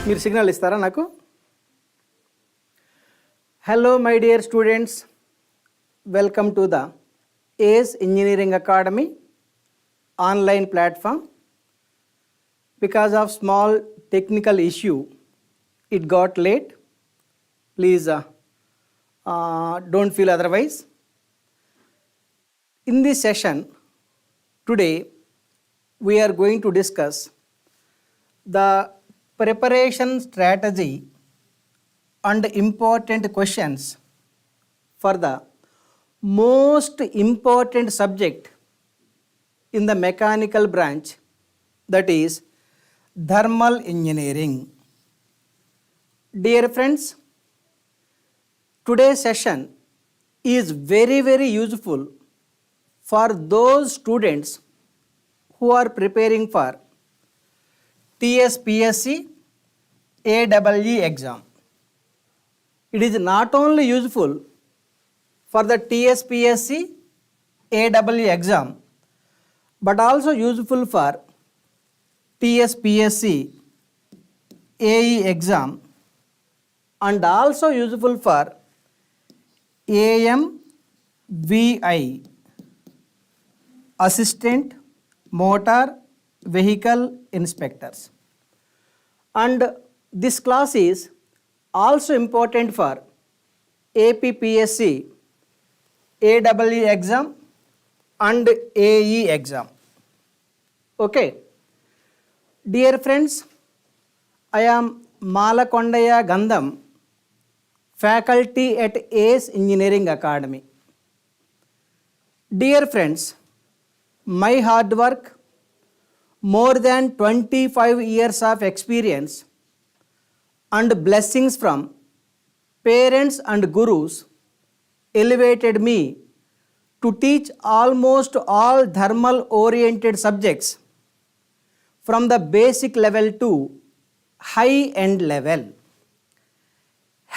మీరు సిగ్నల్ ఇస్తారా నాకు? Hello my dear students, welcome to the ACE engineering academy online platform. Because of small technical issue, it got late. Please don't feel otherwise. In this session, today we are going to discuss the preparation strategy and important questions for the most important subject in the mechanical branch, that is thermal engineering. Dear friends, today's session is very useful for those students who are preparing for TSPSC AEE exam. It is not only useful for the TSPSC AEE exam, but also useful for TSPSC AE exam and also useful for AMVI, Assistant Motor Vehicle Inspectors. And this class is also important for APPSC AEE exam and AE exam. Okay. Dear friends, I am Malakondaiah Sir, faculty at ACE Engineering Academy. Dear friends, my hard work, more than 25 years of experience and blessings from parents and gurus elevated me to teach almost all thermal oriented subjects from the basic level to high end level.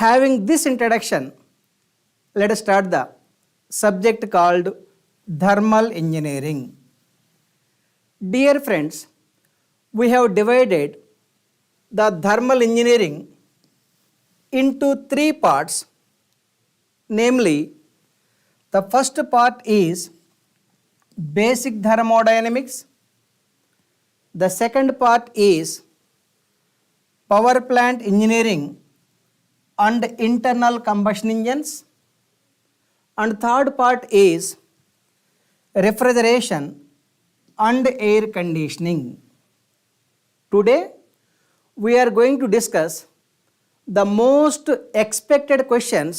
Having this introduction, let us start the subject called thermal engineering. Dear friends, we have divided the thermal engineering into 3 parts, namely the first part is basic thermodynamics, the second part is power plant engineering and internal combustion engines, and third part is refrigeration and air conditioning. Today we are going to discuss the most expected questions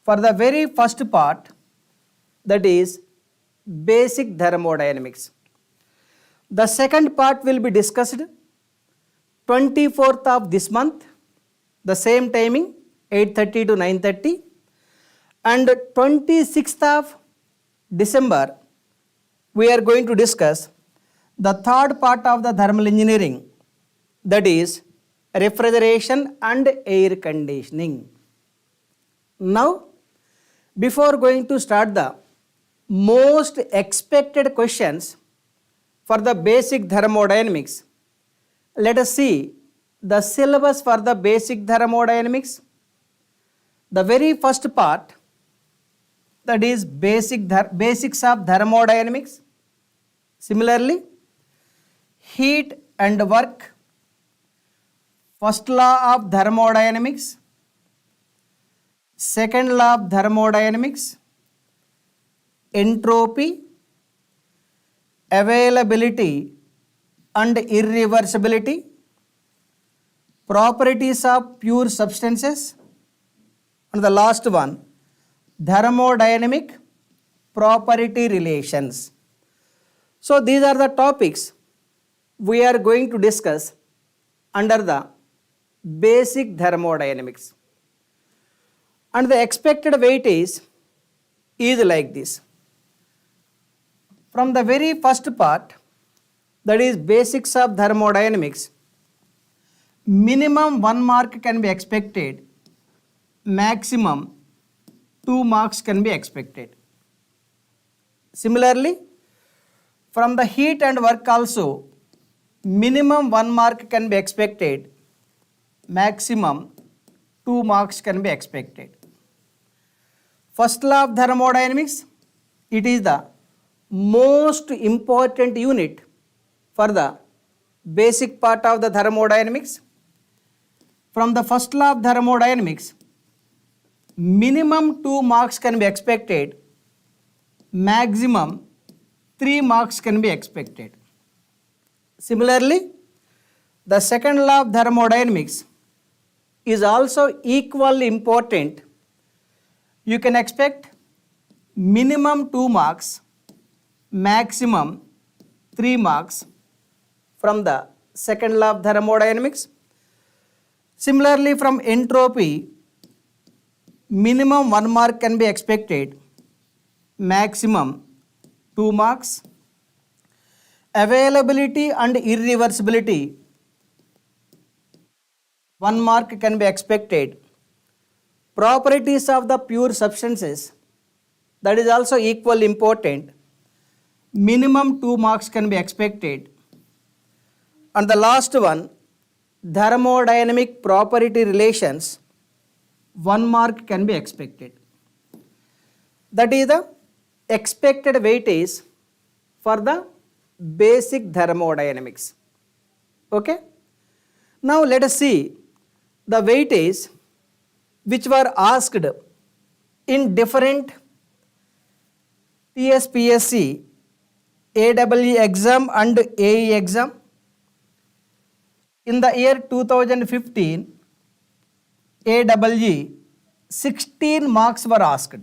for the very first part, that is basic thermodynamics. The second part will be discussed 24th of this month, the same timing 8:30 to 9:30, and 26th of December we are going to discuss the third part of the thermal engineering, that is refrigeration and air conditioning. Now, before going to start the most expected questions for the basic thermodynamics, let us see the syllabus for the basic thermodynamics. The very first part, that is basics of thermodynamics. Similarly, heat and work, first law of thermodynamics, second law of thermodynamics, entropy, availability and irreversibility, properties of pure substances, and the last one, thermodynamic property relations. So these are the topics we are going to discuss under the basic thermodynamics. And the expected weightage is like this. From the very first part, that is basics of thermodynamics, minimum 1 mark can be expected, maximum 2 marks can be expected. Similarly, from the heat and work also, minimum 1 mark can be expected, maximum 2 marks can be expected. First law of thermodynamics, it is the most important unit for the basic part of the thermodynamics. From the first law of thermodynamics, minimum 2 marks can be expected, maximum 3 marks can be expected. Similarly, the second law of thermodynamics is also equally important. You can expect minimum 2 marks, maximum 3 marks from the second law of thermodynamics. Similarly, from entropy, minimum 1 mark can be expected, maximum 2 marks. Availability and irreversibility, 1 mark can be expected. Properties of the pure substances, that is also equally important. Minimum 2 marks can be expected. And the last one, thermodynamic property relations, 1 mark can be expected. That is the expected weightage for the basic thermodynamics. Okay? Now let us see the weightage which were asked in different TSPSC AEE exam and AE exam. In the year 2015, AEE 16 marks were asked.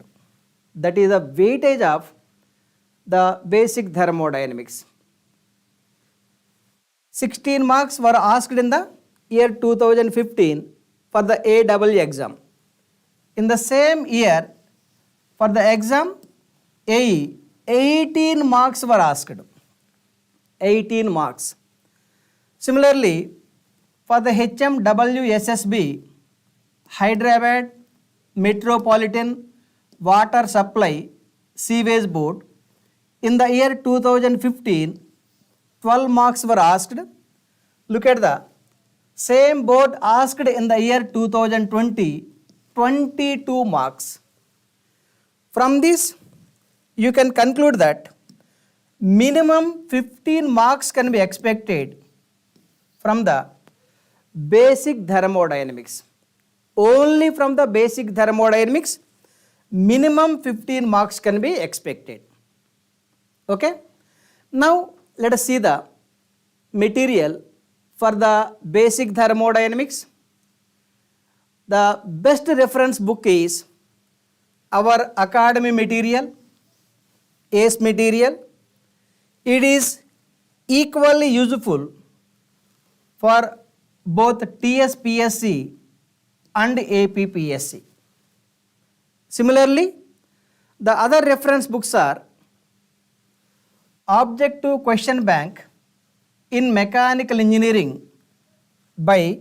That is the weightage of the basic thermodynamics. 16 marks were asked in the year 2015 for the AEE exam. In the same year, for the exam AE, 18 marks were asked. 18 marks. Similarly, for the HMWSSB, Hyderabad Metropolitan Water Supply Sewage Board, in the year 2015, 12 marks were asked. Look at the same board asked in the year 2020, 22 marks. From this, you can conclude that minimum 15 marks can be expected from the basic thermodynamics. Only from the basic thermodynamics, minimum 15 marks can be expected. Okay? Now, let us see the material for the basic thermodynamics. The best reference book is our academy material, ACE material. It is equally useful for both TSPSC and APPSC. Similarly, the other reference books are Objective Question Bank in Mechanical Engineering by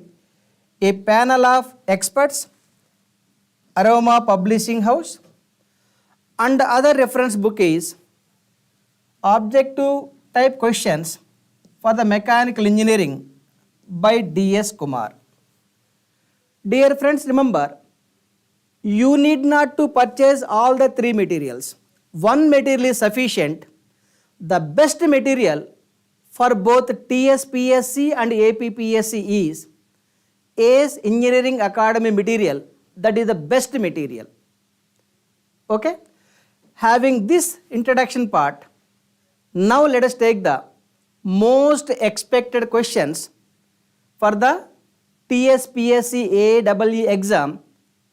a panel of experts, Aroma Publishing House, and the other reference book is Objective Type Questions for the Mechanical Engineering by D.S. Kumar. Dear friends, remember, you need not to purchase all the 3 materials. One material is sufficient. The best material for both TSPSC and APPSC is ACE Engineering Academy material. That is the best material. Okay? Having this introduction part, now let us take the most expected questions for the TSPSC AEE exam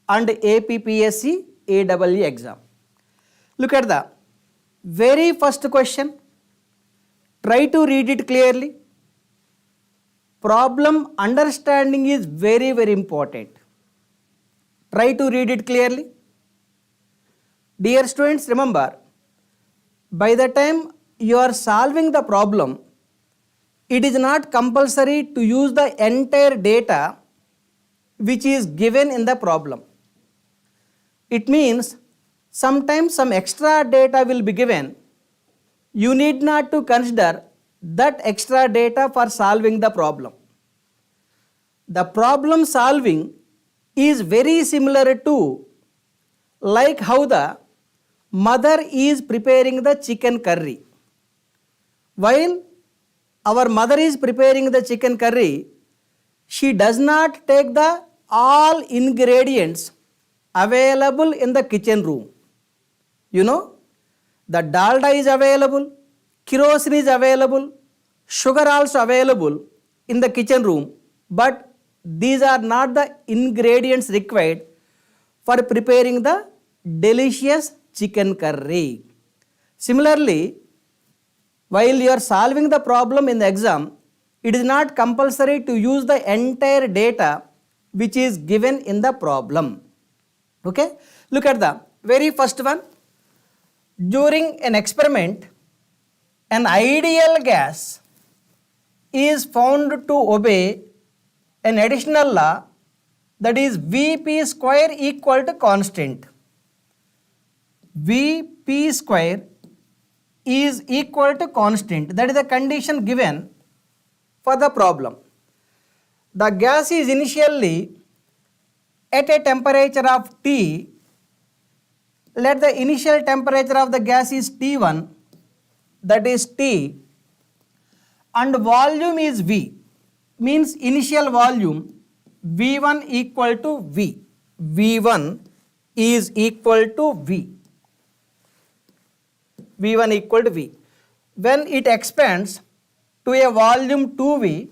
and APPSC AEE exam. Look at the very first question. Try to read it clearly. Problem understanding is very, very important. Try to read it clearly. Dear students, remember, by the time you are solving the problem, it is not compulsory to use the entire data which is given in the problem. It means sometimes some extra data will be given. You need not to consider that extra data for solving the problem. the problem solving is very similar to like how the mother is preparing the chicken curry. While our mother is preparing the chicken curry, she does not take the all ingredients available in the kitchen room. You know, the dalda is available, kerosene is available, sugar also available in the kitchen room, but these are not the ingredients required for preparing the delicious chicken curry. Similarly, while you are solving the problem in the exam, it is not compulsory to use the entire data which is given in the problem. Okay? Look at the very first one. During an experiment, an ideal gas is found to obey an additional law, that is Vp square equal to constant. Vp square is equal to constant. That is the condition given for the problem. The gas is initially at a temperature of T. Let the initial temperature of the gas is T1, that is T, and volume is V, means initial volume V1 equal to V. V1 is equal to V. V1 equal to V. When it expands to a volume 2V,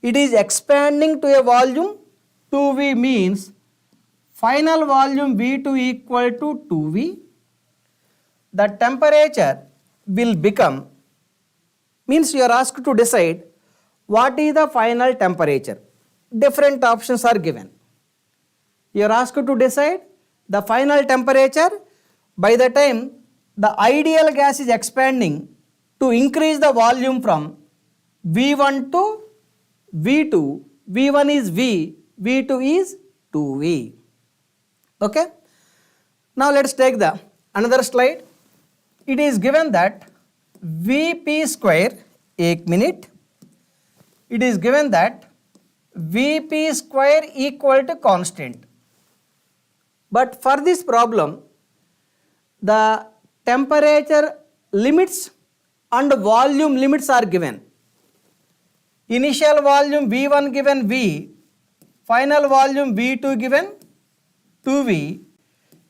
it is expanding to a volume 2V, means final volume V2 equal to 2V. The temperature will become, means you are asked to decide what is the final temperature. Different options are given. You are asked to decide the final temperature by the time the ideal gas is expanding to increase the volume from V1 to V2. V1 is V, V2 is 2V. Okay? Now let's take the another slide. It is given that Vp square, 1 minute. It is given that Vp square equal to constant. But for this problem, the temperature limits and volume limits are given. Initial volume V1 given V, final volume V2 given 2V,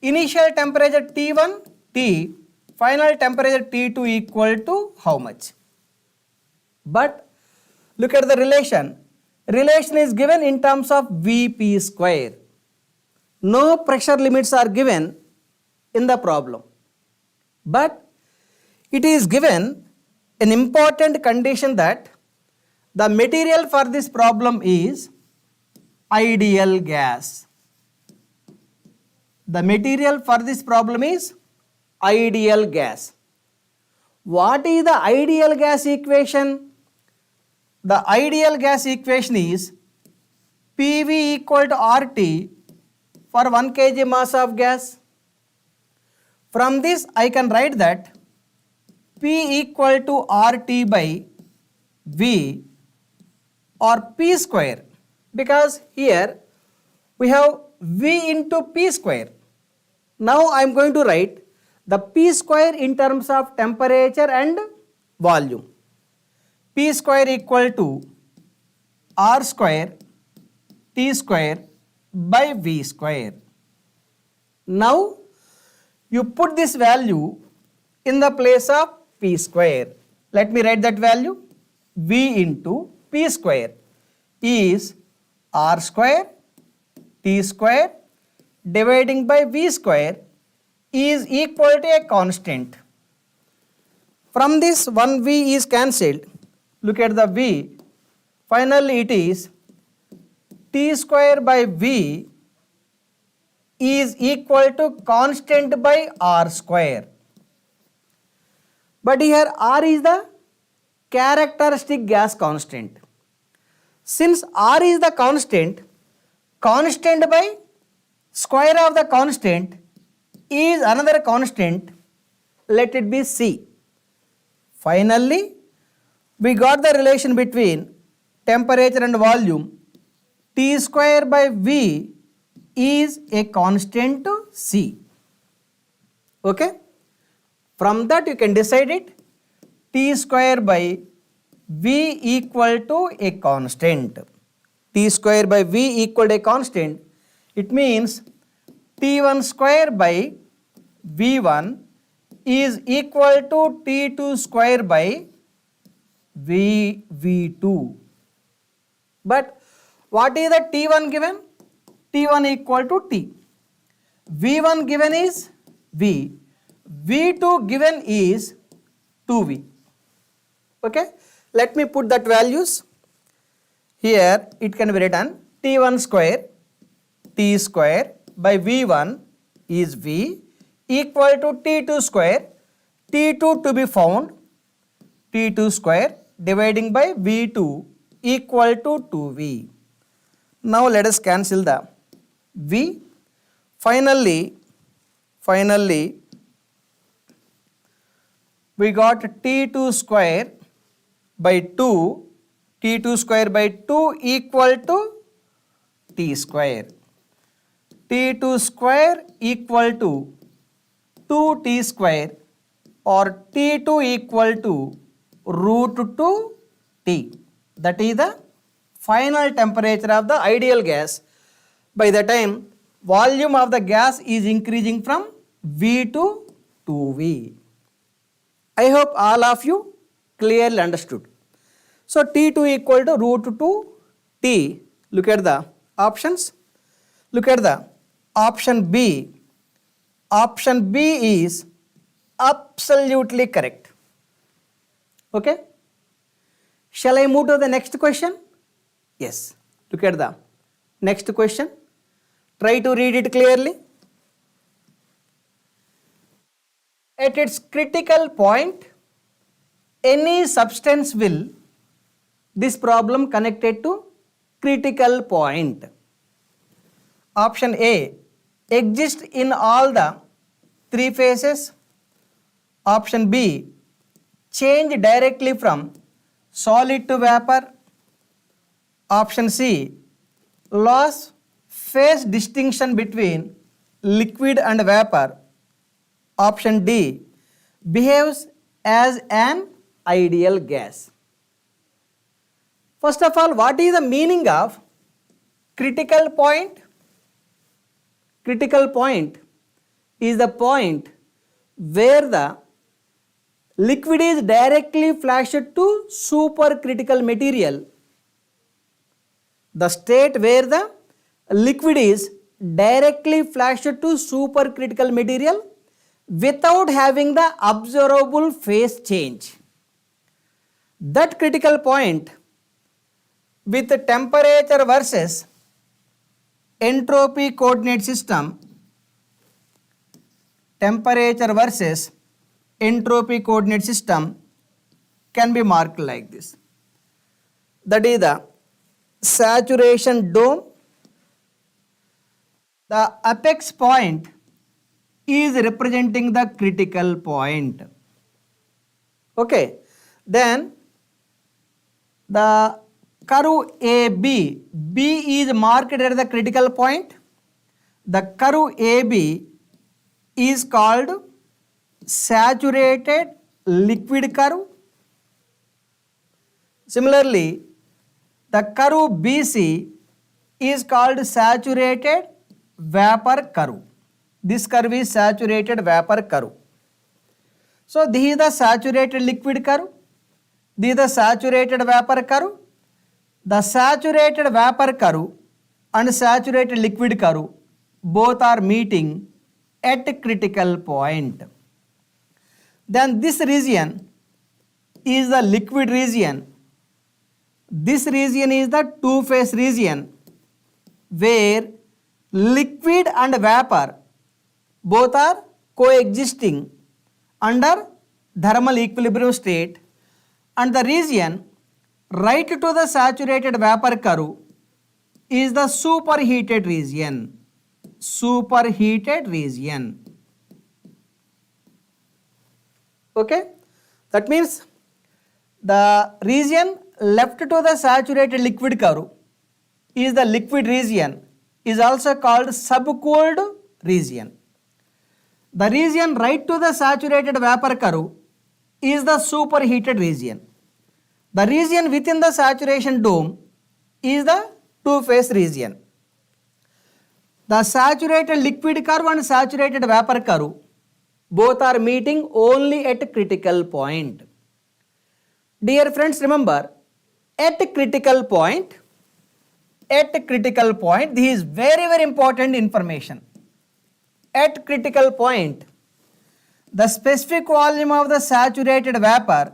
initial temperature T1 T, final temperature T2 equal to how much? But look at the relation. Relation is given in terms of Vp square. No pressure limits are given in the problem. But it is given an important condition that the material for this problem is ideal gas. The material for this problem is ideal gas. What is the ideal gas equation? The ideal gas equation is PV equal to RT for 1 kg mass of gas. From this I can write that P equal to RT by V or P square, because here we have V into P square. Now I am going to write the P square in terms of temperature and volume. P square equal to R square T square by V square. Now you put this value in the place of P square. Let me write that value. V into P square is R square T square dividing by V square is equal to a constant. From this 1V is cancelled. Look at the V. Finally it is T square by V is equal to constant by R square. But here R is the characteristic gas constant. Since R is the constant, constant by square of the constant is another constant, let it be C. Finally, we got the relation between temperature and volume T square by V is a constant C. Okay? From that you can decide it. T square by V equal to a constant. T square by V equal to a constant. It means T1 square by V1 is equal to T2 square by V2. But what is the T1 given? T1 equal to T. V1 given is V. V2 given is 2V. Okay? Let me put that values. Here it can be written T1 square, T square by V1 is V equal to T2 square, T2 to be found, T2 square dividing by V2 equal to 2V. Now let us cancel the V. Finally we got T2 square by 2, T2 square by 2 equal to T square. T2 square equal to 2T square or T2 equal to root 2T. That is the final temperature of the ideal gas by the time volume of the gas is increasing from V to 2V. I hope all of you clearly understood. So T2 equal to root 2T. Look at the options. Look at the option B. Option B is absolutely correct. Okay? Shall I move to the next question? Yes. Look at the next question. Try to read it clearly. At its critical point, any substance will, this problem connected to critical point. Option A, exist in all the three phases. Option B, change directly from solid to vapor. Option C, loss phase distinction between liquid and vapor. Option D, behaves as an ideal gas. First of all, what is the meaning of critical point? Critical point is the point where the liquid is directly flashed to supercritical material. The state where the liquid is directly flashed to supercritical material without having the observable phase change. That critical point with the temperature versus entropy coordinate system, temperature versus entropy coordinate system can be marked like this. That is the saturation dome. The apex point is representing the critical point. Okay, then the curve AB, B is marked at the critical point. The curve AB is called saturated liquid curve. Similarly, the curve BC is called saturated vapor curve. This curve is saturated vapor curve. So this is the saturated liquid curve. This is the saturated vapor curve. The saturated vapor curve and saturated liquid curve both are meeting at a critical point. Then this region is the liquid region. This region is the two-phase region where liquid and vapor both are coexisting under thermal equilibrium state, and the region right to the saturated vapor curve is the superheated region. Superheated region. Okay, that means the region left to the saturated liquid curve is the liquid region is also called subcooled region. The region right to the saturated vapor curve is the superheated region. The region within the saturation dome is the two-phase region. The saturated liquid curve and saturated vapor curve both are meeting only at critical point. Dear friends, remember, at critical point, this is very important information. At critical point, the specific volume of the saturated vapor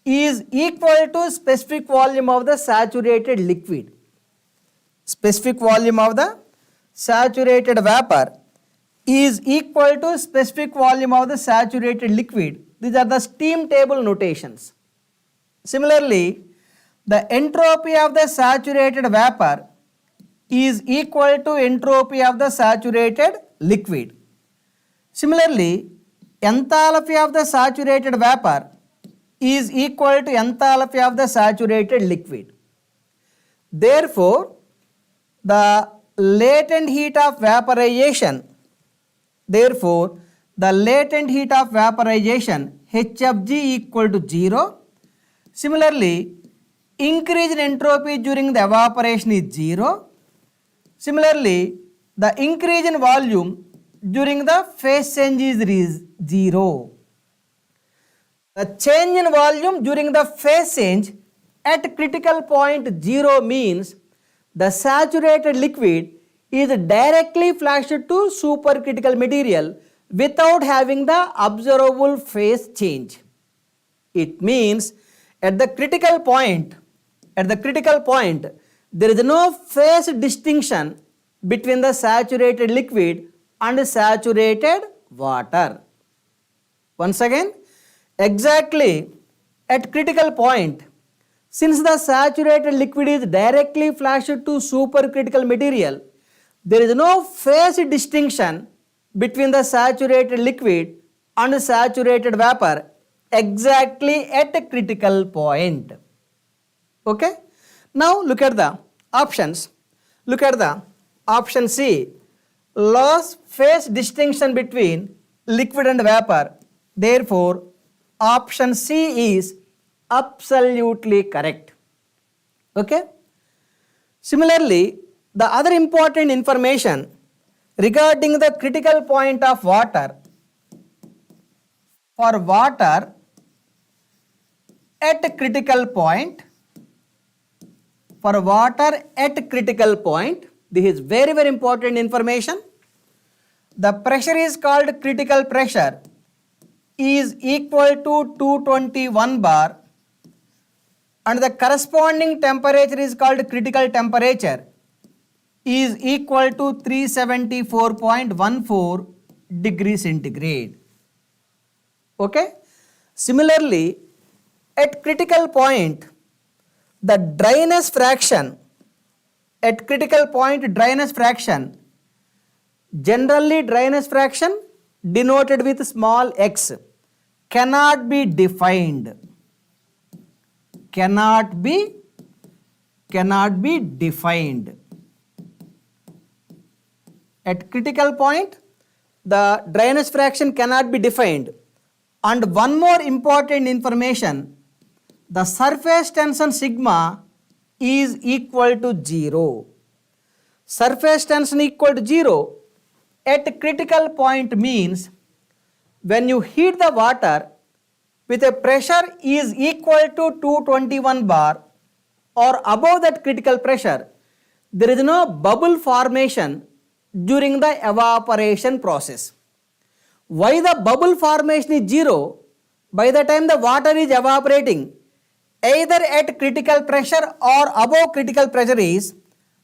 is equal to specific volume of the saturated liquid. Specific volume of the saturated vapor is equal to specific volume of the saturated liquid. These are the steam table notations. Similarly, the entropy of the saturated vapor is equal to entropy of the saturated liquid. Similarly, enthalpy of the saturated vapor is equal to enthalpy of the saturated liquid. Therefore, the latent heat of vaporization, H of G equal to 0. Similarly, increase in entropy during the evaporation is 0. Similarly, the increase in volume during the phase change is 0. The change in volume during the phase change at critical point 0 means the saturated liquid is directly flashed to supercritical material without having the observable phase change. It means at the critical point, there is no phase distinction between the saturated liquid and saturated water. Once again, exactly at critical point, since the saturated liquid is directly flashed to supercritical material, there is no phase distinction between the saturated liquid and saturated vapor exactly at a critical point. Okay? Now look at the options. Look at the option C. Loss phase distinction between liquid and vapor. Therefore, option C is absolutely correct. Okay? Similarly, the other important information regarding the critical point of water. For water at a critical point, this is very important information. The pressure is called critical pressure is equal to 221 bar and the corresponding temperature is called critical temperature is equal to 374.14 degrees centigrade. Okay? Similarly, at critical point, the dryness fraction, generally dryness fraction denoted with small x cannot be defined. At critical point, the dryness fraction cannot be defined. And one more important information, the surface tension sigma is equal to 0. Surface tension equal to 0 at critical point means when you heat the water with a pressure is equal to 221 bar or above that critical pressure, there is no bubble formation during the evaporation process. Why the bubble formation is 0? By the time the water is evaporating, either at critical pressure or above critical pressure is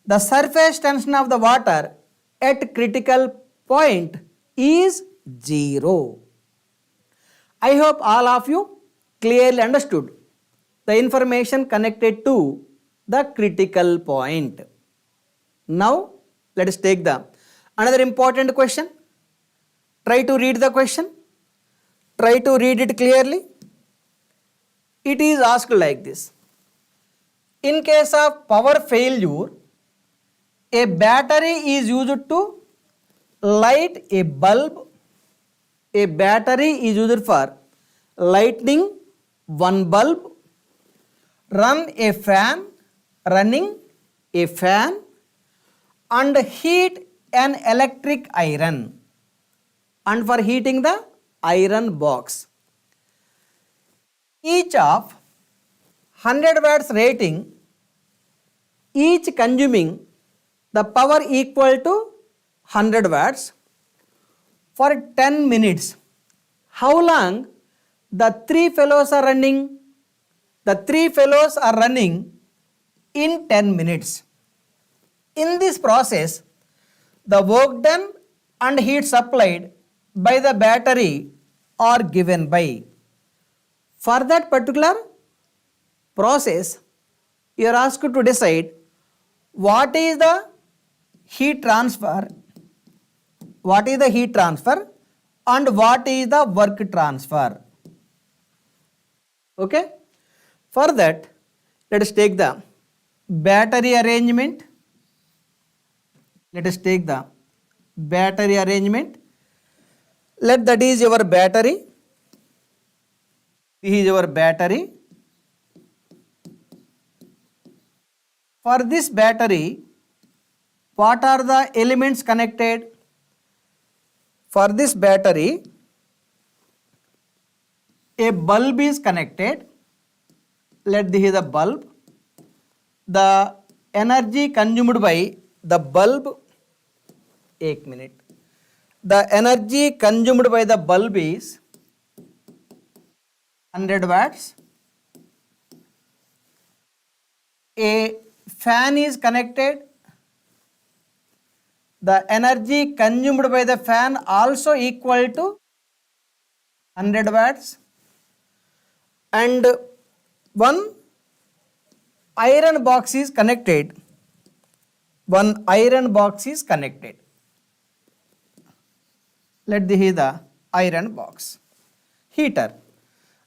the surface tension of the water at critical point is 0. I hope all of you clearly understood the information connected to the critical point. Now let us take the another important question. Try to read the question. Try to read it clearly. It is asked like this. In case of power failure A battery is used to light a bulb. A battery is used for lighting one bulb. Running a fan and heat an electric iron, and for heating the iron box. Each of 100 watts rating, each consuming the power equal to 100 watts for 10 minutes. How long the three fellows are running? The three fellows are running in 10 minutes. In this process, the work done and heat supplied by the battery are given by. For that particular process, you are asked to decide what is the heat transfer, and what is the work transfer. Okay? For that, let us take the battery arrangement. Let that is your battery. This is your battery. For this battery, what are the elements connected? For this battery, a bulb is connected. Let this is the bulb. The energy consumed by the bulb, 1 minute. The energy consumed by the bulb is 100 watts. A fan is connected. The energy consumed by the fan also equal to 100 watts. And one iron box is connected. Let this is the iron box. Heater.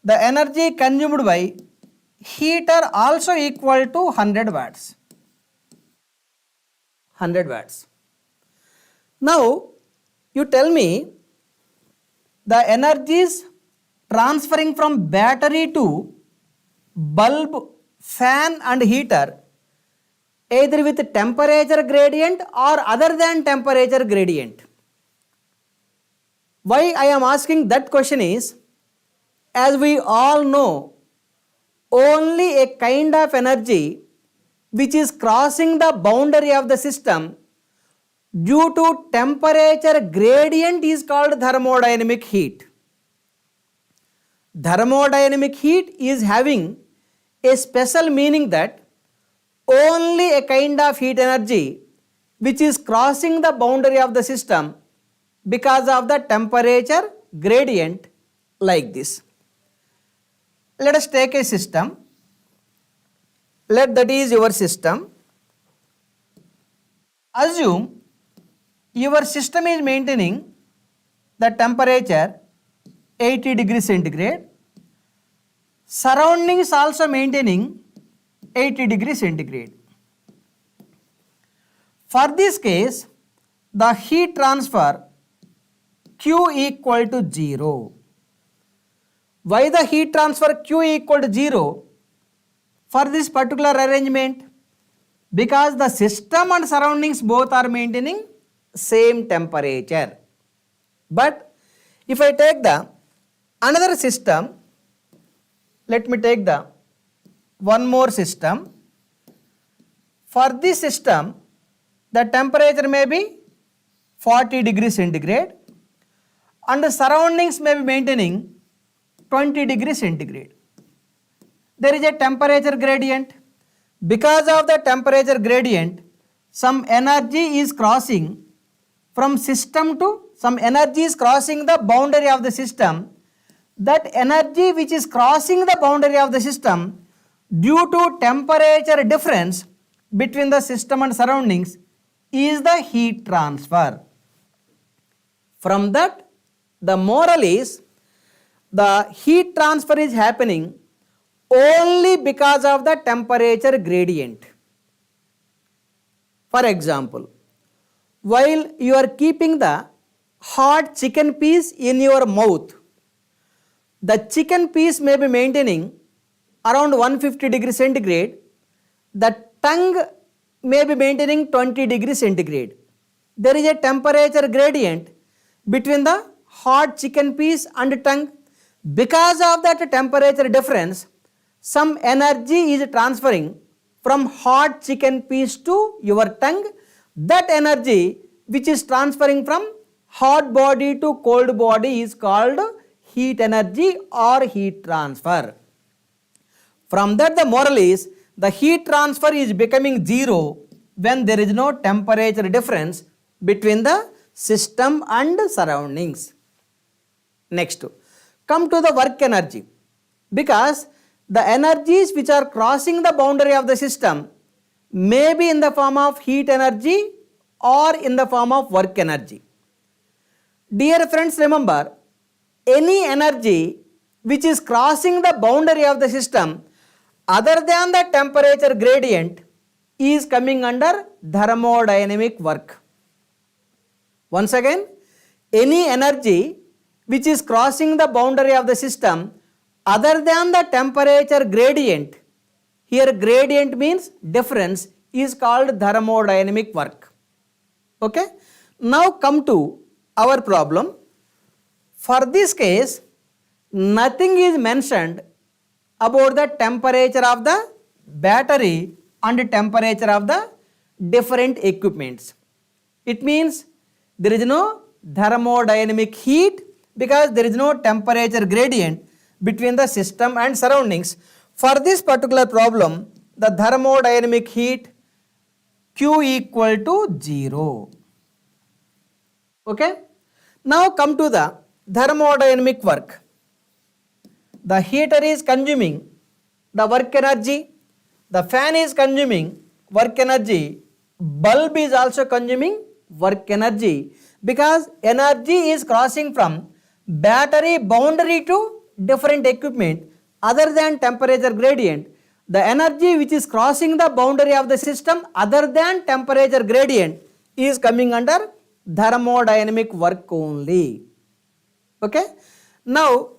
The energy consumed by heater also equal to 100 watts. Now, you tell me the energies transferring from battery to bulb, fan and heater either with temperature gradient or other than temperature gradient. Why I am asking that question is, as we all know, only a kind of energy which is crossing the boundary of the system due to temperature gradient is called thermodynamic heat. Thermodynamic heat is having a special meaning that only a kind of heat energy which is crossing the boundary of the system because of the temperature gradient like this. Let us take a system. Let that is your system. Assume your system is maintaining the temperature 80 degrees centigrade. Surroundings also maintaining 80 degrees centigrade. For this case, the heat transfer Q equal to 0. Why the heat transfer Q equal to 0 for this particular arrangement? Because the system and surroundings both are maintaining same temperature. But if I take the another system, let me take the one more system. For this system, the temperature may be 40 degrees centigrade and the surroundings may be maintaining 20 degrees centigrade. There is a temperature gradient. Because of the temperature gradient, some energy is crossing from system to some energy is crossing the boundary of the system. That energy which is crossing the boundary of the system due to temperature difference between the system and surroundings is the heat transfer. From that, the moral is the heat transfer is happening only because of the temperature gradient. For example, while you are keeping the hot chicken piece in your mouth, the chicken piece may be maintaining around 150 degrees centigrade, the tongue may be maintaining 20 degrees centigrade. There is a temperature gradient between the hot chicken piece and tongue. Because of that temperature difference, some energy is transferring from hot chicken piece to your tongue. That energy which is transferring from hot body to cold body is called heat energy or heat transfer. From that the moral is the heat transfer is becoming zero when there is no temperature difference between the system and surroundings. Next, come to the work energy. Because the energies which are crossing the boundary of the system may be in the form of heat energy or in the form of work energy. Dear friends, remember, any energy which is crossing the boundary of the system other than the temperature gradient is coming under thermodynamic work. Once again, any energy which is crossing the boundary of the system other than the temperature gradient, here gradient means difference, is called thermodynamic work. Okay? Now come to our problem. For this case, nothing is mentioned about the temperature of the battery and temperature of the different equipments. It means there is no thermodynamic heat because there is no temperature gradient between the system and surroundings. For this particular problem, the thermodynamic heat Q equal to 0. Okay? Now come to the thermodynamic work. The heater is consuming the work energy, the fan is consuming work energy, bulb is also consuming work energy because energy is crossing from battery boundary to different equipment other than temperature gradient. The energy which is crossing the boundary of the system other than temperature gradient is coming under thermodynamic work only. Okay? Now,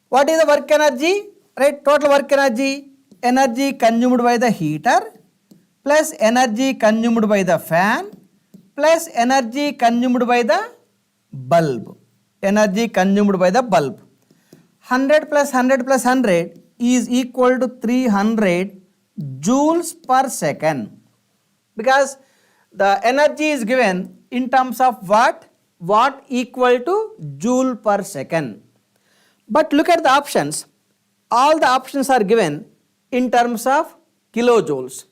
what is the work energy? Right, total work energy, energy consumed by the heater plus energy consumed by the fan plus energy consumed by the bulb. Energy consumed by the bulb. 100 plus 100 plus 100 is equal to 300 joules per second. Because the energy is given in terms of watt, watt equal to joule per second. But look at the options. All the options are given in terms of kilojoules.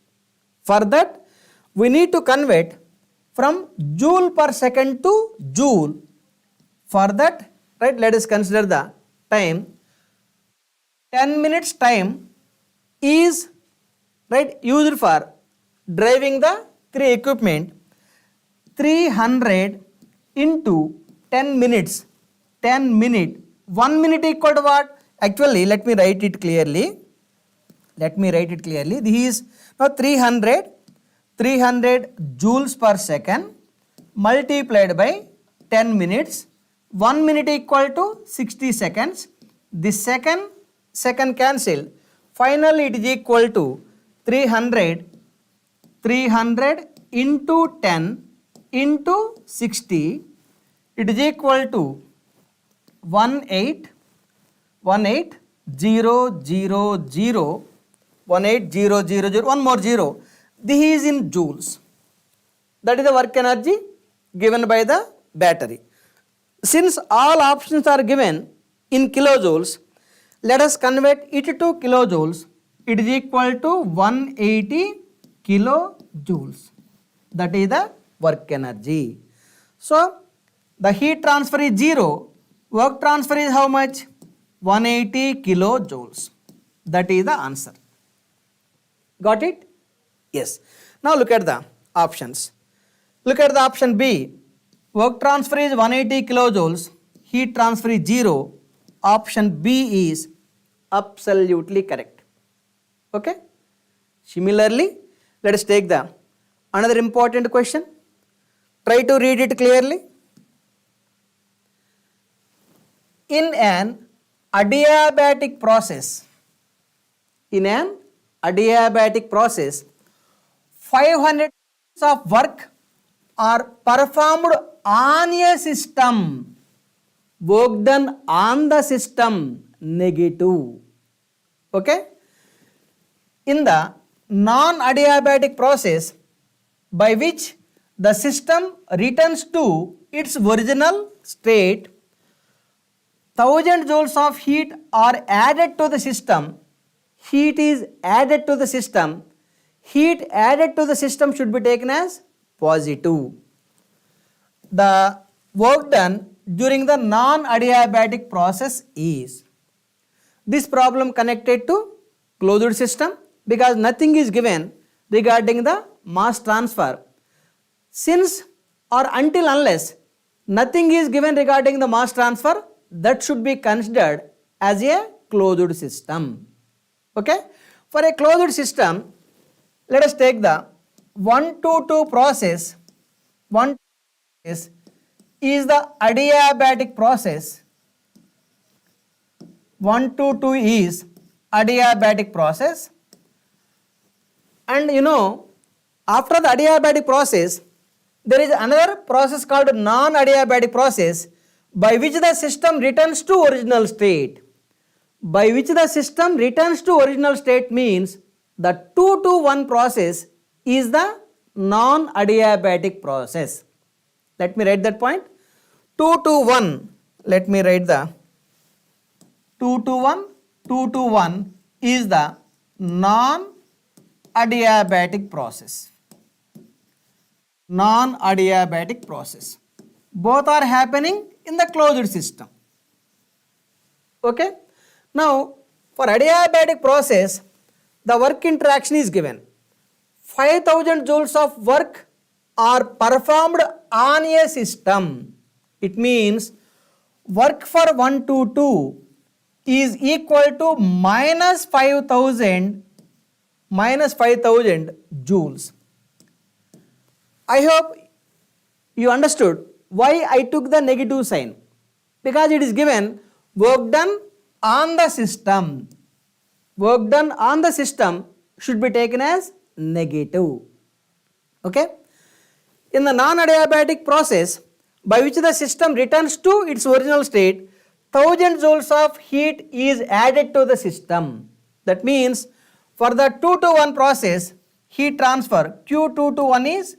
For that, we need to convert from joule per second to joule. For that, right, let us consider the time. 10 minutes time is right used for driving the three equipment. 300 into 10 minutes. 10 minute. 1 minute equal to what? Actually, let me write it clearly. This is now 300 joules per second multiplied by 10 minutes. 1 minute equal to 60 seconds. This second cancel. Finally, it is equal to 300 into 10 into 60. It is equal to 1800 1800, one more zero. This is in joules. That is the work energy given by the battery. Since all options are given in kilojoules, let us convert it to kilojoules. It is equal to 180 kilojoules. That is the work energy. So, the heat transfer is 0. Work transfer is how much? 180 kilojoules. That is the answer. Got it? Yes. Now look at the options. Look at the option B. Work transfer is 180 kilojoules. Heat transfer is 0. Option B is absolutely correct. Okay? Similarly, let us take the Another important question. Try to read it clearly. In an adiabatic process, 500 of work are performed on a system. Work done on the system, negative. Okay? In the non-adiabatic process, by which the system returns to its original state, 1000 joules of heat are added to the system. Heat is added to the system. Heat added to the system should be taken as positive. The work done during the non-adiabatic process is. This problem connected to closed system because nothing is given regarding the mass transfer. Since or until unless nothing is given regarding the mass transfer, that should be considered as a closed system. Okay? For a closed system, let us take the 1 to 2 process. 1 is the adiabatic process. 1 to 2 is adiabatic process. And you know, after the adiabatic process, there is another process called non-adiabatic process, by which the system returns to original state. By which the system returns to original state means the 2 to 1 process is the non-adiabatic process. Let me write that point. 2 to 1, let me write the 2 to 1, 2 to 1 is the non-adiabatic process. Non-adiabatic process. Both are happening in the closed system. Okay? Now, for adiabatic process, the work interaction is given. 5000 joules of work are performed on a system. It means work for 1 to 2 is equal to minus 5000 joules. I hope you understood why I took the negative sign, because it is given work done on the system. Work done on the system should be taken as negative. Okay? In the non-adiabatic process, by which the system returns to its original state, 1000 joules of heat is added to the system. That means for the 2 to 1 process, heat transfer Q2 to 1 is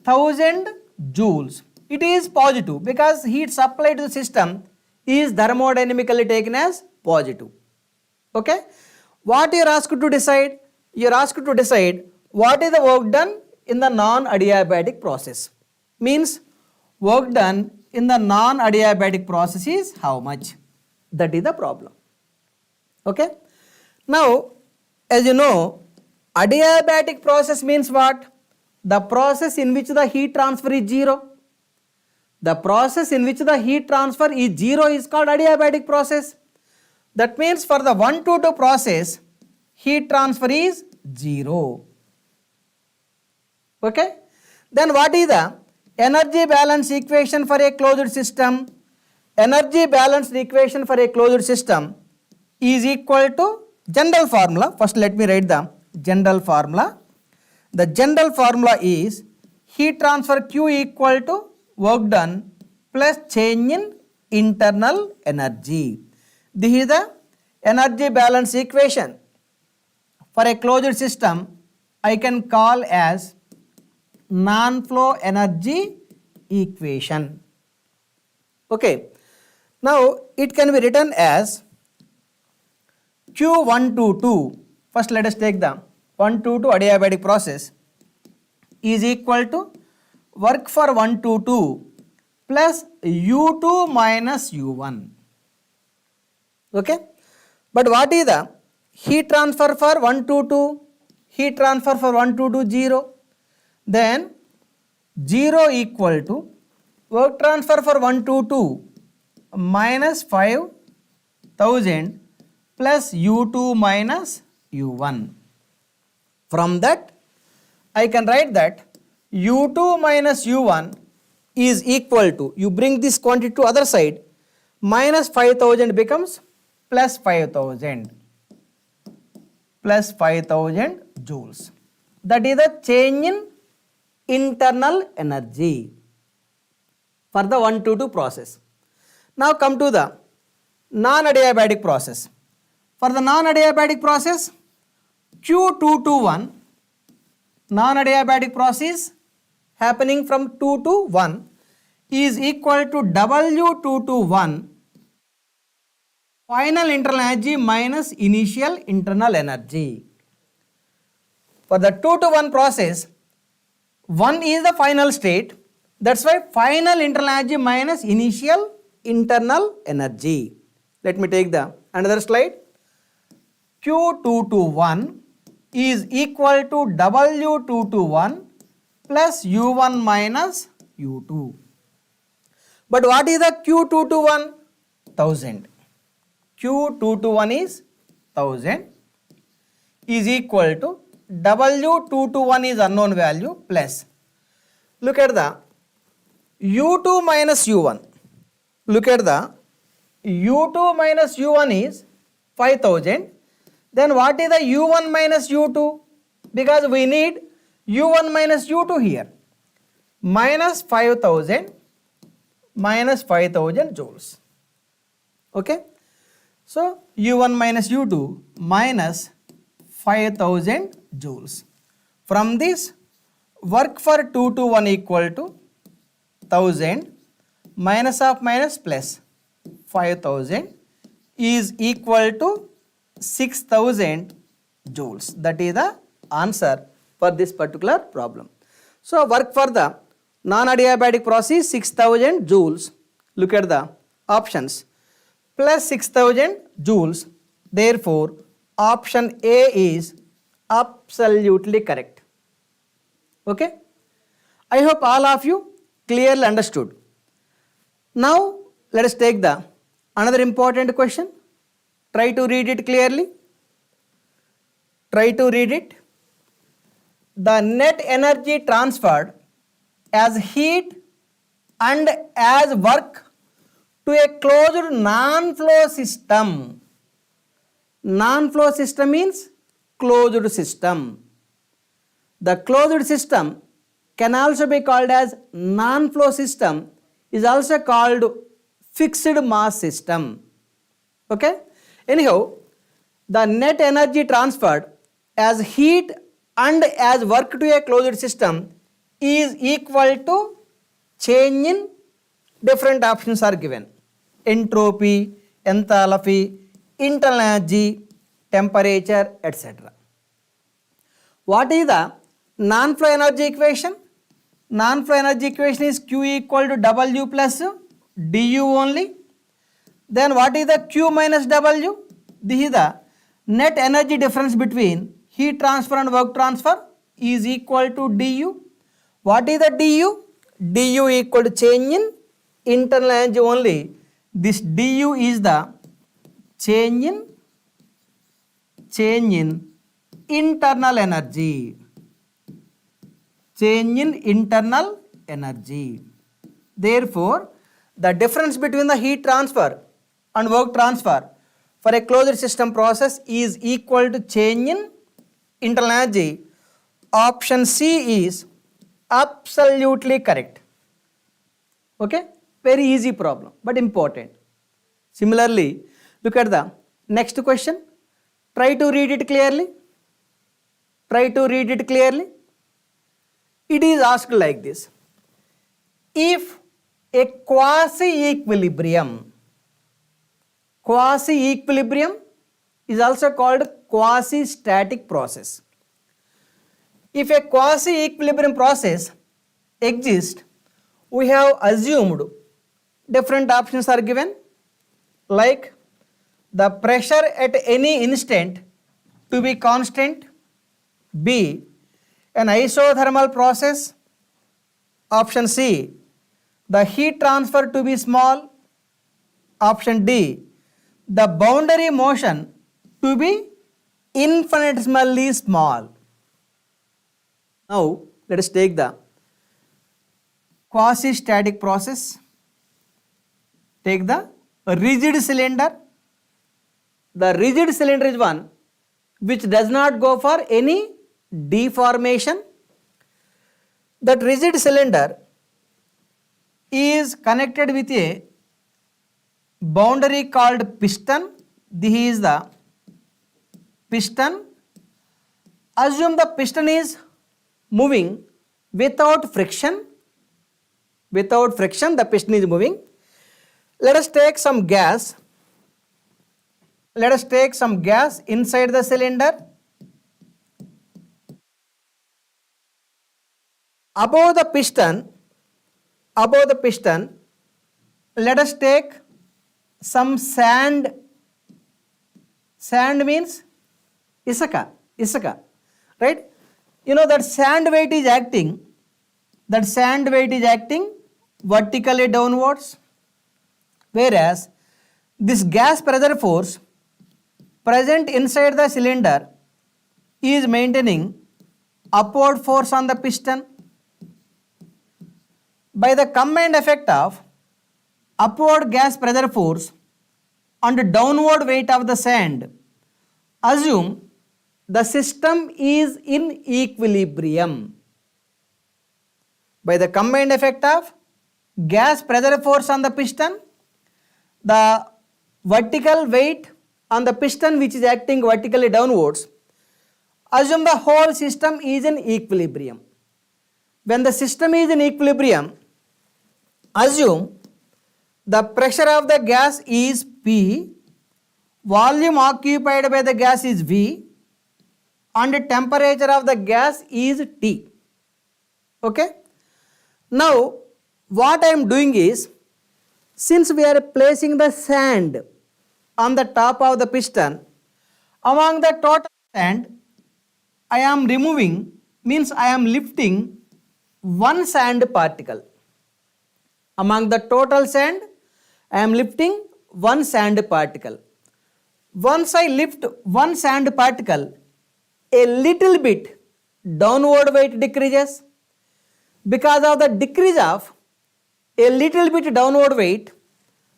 1000 joules. It is positive because heat supplied to the system is thermodynamically taken as positive. Okay? What you are asked to decide? You are asked to decide what is the work done in the non-adiabatic process. Means work done in the non-adiabatic process is how much? That is the problem. Okay? Now, as you know, adiabatic process means what? The process in which the heat transfer is 0. The process in which the heat transfer is 0 is called adiabatic process. That means for the 1 to 2 process, heat transfer is 0. Okay? Then what is the energy balance equation for a closed system? Energy balance equation for a closed system is equal to general formula. First let me write the general formula. The general formula is heat transfer Q equal to work done plus change in internal energy. This is the energy balance equation. For a closed system, I can call as non-flow energy equation. Okay. Now, it can be written as Q1 to 2. First, let us take the 1 to 2 adiabatic process is equal to work for 1 to 2 plus U2 minus U1. Okay. But what is the heat transfer for 1 to 2? Heat transfer for 1 to 2 0. Then 0 equal to work transfer for 1 to 2 minus 5000 plus U2 minus U1. From that, I can write that U2 minus U1 is equal to, you bring this quantity to other side, minus 5000 becomes plus 5000 joules. That is the change in internal energy for the 122 process. Now come to the non-adiabatic process. For the non-adiabatic process, Q221, non-adiabatic process happening from 2 to 1 is equal to W221 final internal energy minus initial internal energy. For the 2 to 1 process, 1 is the final state, that's why final internal energy minus initial internal energy. Let me take the another slide. Q221 is equal to W221 plus U1 minus U2. But what is the Q221? 1000. Q221 is 1000 is equal to W221 is unknown value plus, look at the U2 minus U1. Look at the U2 minus U1 is 5000. Then what is the U1 minus U2? Because we need U1 minus U2 here. Minus 5000 joules. Okay. So U1 minus U2 minus 5000 joules. From this, work for 2 to 1 equal to 1000 minus of minus plus 5000 is equal to 6000 joules. That is the answer for this particular problem. So work for the non-adiabatic process 6000 joules. Look at the options. Plus 6000 joules. Therefore, option A is absolutely correct. Okay. I hope all of you clearly understood. Now let us take the another important question. Try to read it clearly. Try to read it. The net energy transferred as heat and as work to a closed non-flow system. Non-flow system means closed system. The closed system can also be called as non-flow system, is also called fixed mass system. Okay. Anyhow, the net energy transferred as heat and as work to a closed system is equal to change in different options are given. Entropy, enthalpy, internal energy, temperature, etc. What is the non-flow energy equation? Non-flow energy equation is Q equal to W plus du only. Then what is the Q minus W? This is the net energy difference between heat transfer and work transfer is equal to du. What is the du? Du equal to change in internal energy only. This du is the change in internal energy. Change in internal energy. Therefore, the difference between the heat transfer and work transfer for a closed system process is equal to change in internal energy. Option C is absolutely correct. Okay, very easy problem but important. Similarly, look at the next question. Try to read it clearly. Try to read it clearly. It is asked like this. If a quasi-equilibrium is also called quasi-static process. If a quasi-equilibrium process exists, we have assumed different options are given, like the pressure at any instant to be constant, B, an isothermal process, option C, the heat transfer to be small, option D, the boundary motion to be infinitesimally small. Now let us take the quasi-static process. Take the rigid cylinder. The rigid cylinder is one which does not go for any deformation. That rigid cylinder is connected with a boundary called piston. This is the piston. Assume the piston is moving without friction. Without friction, the piston is moving. Let us take some gas. Let us take some gas inside the cylinder. Above the piston, let us take some sand. Sand means isaka, right? You know that sand weight is acting vertically downwards, whereas this gas pressure force present inside the cylinder is maintaining upward force on the piston. By the combined effect of upward gas pressure force and downward weight of the sand, assume the system is in equilibrium. By the combined effect of gas pressure force on the piston, the vertical weight on the piston which is acting vertically downwards, assume the whole system is in equilibrium. When the system is in equilibrium, assume the pressure of the gas is P, volume occupied by the gas is V, and the temperature of the gas is T. Okay? Now, what I am doing is, since we are placing the sand on the top of the piston, among the total sand, I am removing, means I am lifting one sand particle. Among the total sand, I am lifting one sand particle. Once I lift one sand particle, a little bit downward weight decreases. Because of the decrease of a little bit downward weight,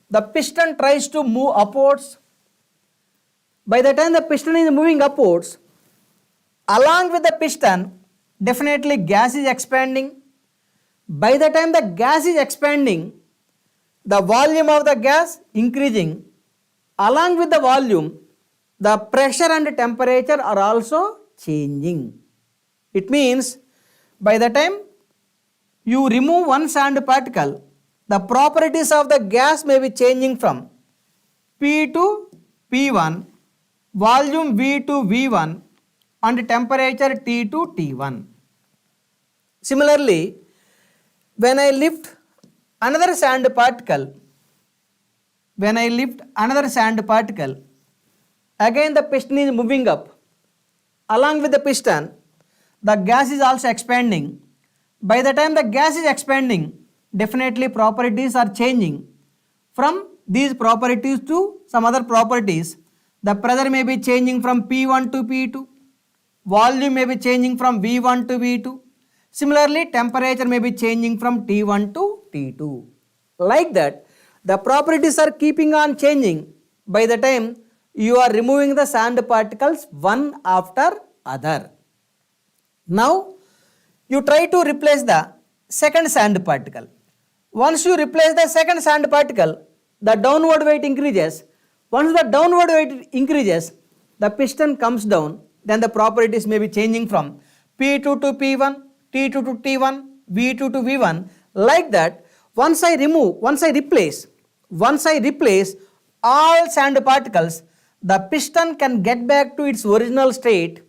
the piston tries to move upwards. By the time the piston is moving upwards, along with the piston, definitely gas is expanding. By the time the gas is expanding, the volume of the gas increasing. Along with the volume, the pressure and temperature are also changing. It means by the time you remove one sand particle, the properties of the gas may be changing from P to P1, volume V to V1, and temperature T to T1. Similarly, when I lift another sand particle, again the piston is moving up. Along with the piston, the gas is also expanding. By the time the gas is expanding, definitely properties are changing. From these properties to some other properties, the pressure may be changing from P1 to P2, volume may be changing from V1 to V2. Similarly, temperature may be changing from T1 to T2. Like that, the properties are keeping on changing by the time you are removing the sand particles one after other. Now, you try to replace the second sand particle. Once you replace the second sand particle, the downward weight increases. Once the downward weight increases, the piston comes down, then the properties may be changing from P2 to P1, T2 to T1, V2 to V1. Like that, once I replace all sand particles, the piston can get back to its original state.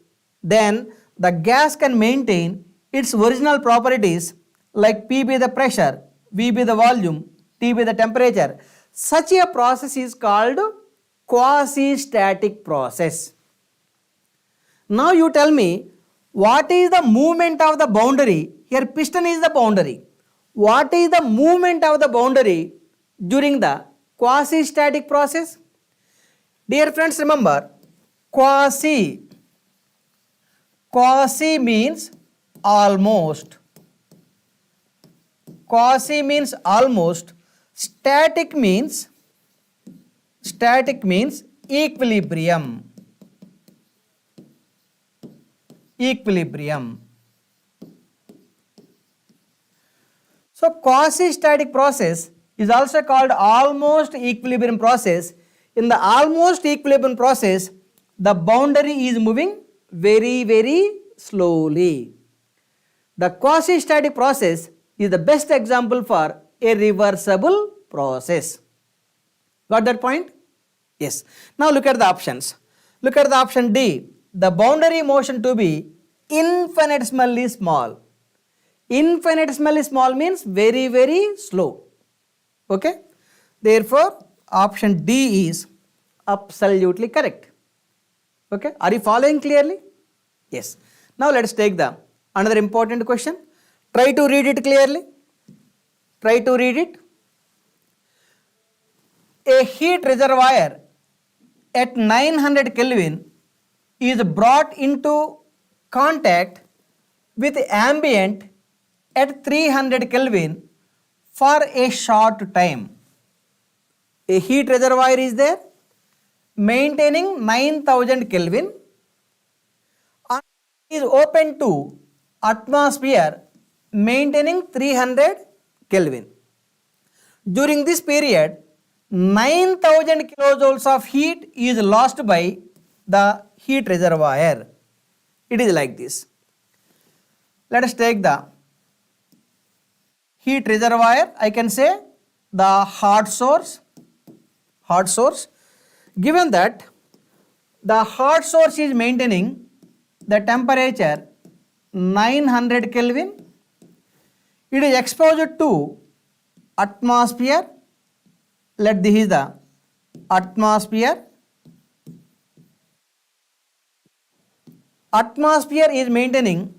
Then the gas can maintain its original properties like P be the pressure, V be the volume, T be the temperature. Such a process is called quasi-static process. Now you tell me, what is the movement of the boundary? Here piston is the boundary. What is the movement of the boundary during the quasi-static process? Dear friends, remember, quasi means almost. quasi means almost, static means equilibrium. So quasi-static process is also called almost equilibrium process. In the almost equilibrium process, the boundary is moving very slowly. The quasi-static process is the best example for a reversible process. Got that point? Yes. Now look at the options. Look at the option D. The boundary motion to be infinitesimally small. Infinitesimally small means very slow. Okay? Therefore, option D is absolutely correct. Okay? Are you following clearly? Yes. Now let us take the another important question. Try to read it clearly. Try to read it. A heat reservoir at 900 Kelvin is brought into contact with ambient at 300 Kelvin for a short time. A heat reservoir is there maintaining 9000 Kelvin and is open to atmosphere maintaining 300 Kelvin. During this period, 9000 kilojoules of heat is lost by the heat reservoir. It is like this. Let us take the heat reservoir. I can say the hot source. Given that the hot source is maintaining the temperature 900 Kelvin, it is exposed to atmosphere. Let this is the atmosphere. Atmosphere is maintaining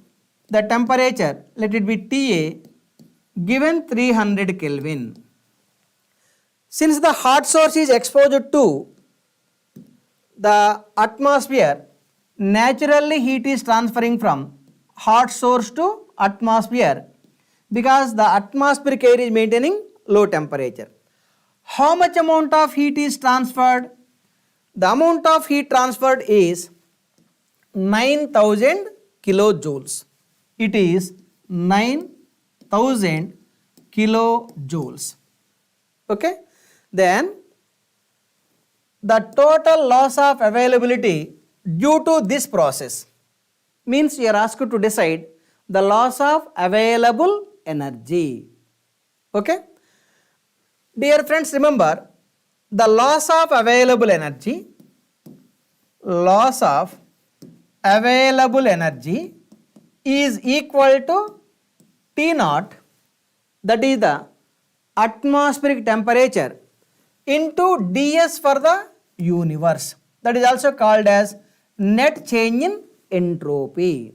the temperature, let it be TA, given 300 Kelvin. Since the hot source is exposed to the atmosphere, naturally heat is transferring from hot source to atmosphere because the atmospheric air is maintaining low temperature. How much amount of heat is transferred? The amount of heat transferred is 9000 kilojoules. It is 9000 kilojoules. Okay? Then the total loss of availability due to this process means you are asked to decide the loss of available energy. Okay? Dear friends, remember the loss of available energy is equal to T naught, that is the atmospheric temperature, into ds for the universe. That is also called as net change in entropy.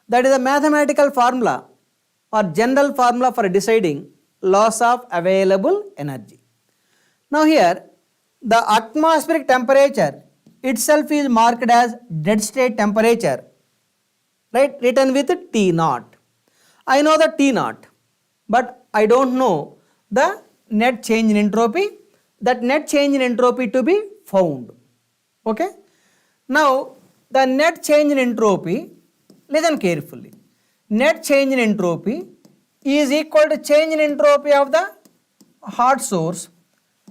That is a mathematical formula or general formula for deciding loss of available energy. Now here the atmospheric temperature itself is marked as dead state temperature, right, written with T naught. I know the T naught, but I don't know the net change in entropy. That net change in entropy to be found. Okay? Now the net change in entropy, listen carefully, net change in entropy is equal to change in entropy of the hot source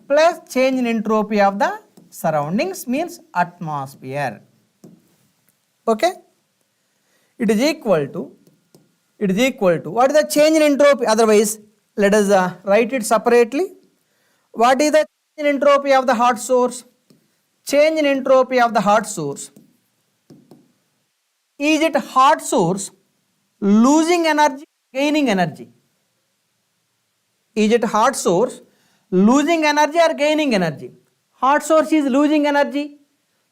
plus change in entropy of the surroundings, means atmosphere. Okay? It is equal to what is the change in entropy? Otherwise, let us write it separately. What is the change in entropy of the hot source? Change in entropy of the hot source. Is it hot source losing energy, gaining energy? Is it hot source losing energy or gaining energy? Hot source is losing energy.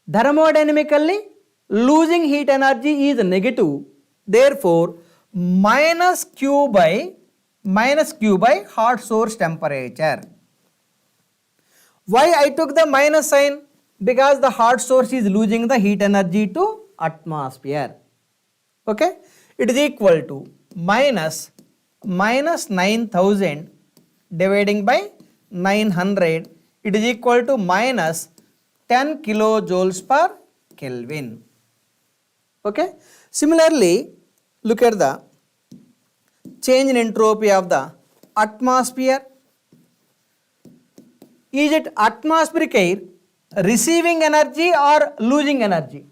Thermodynamically, losing heat energy is negative. Therefore, minus Q by hot source temperature. Why I took the minus sign? Because the hot source is losing the heat energy to atmosphere. Okay? It is equal to minus minus 9000 dividing by 900, it is equal to minus 10 kilojoules per Kelvin. Okay. Similarly, look at the change in entropy of the atmosphere. Is it atmospheric air receiving energy or losing energy?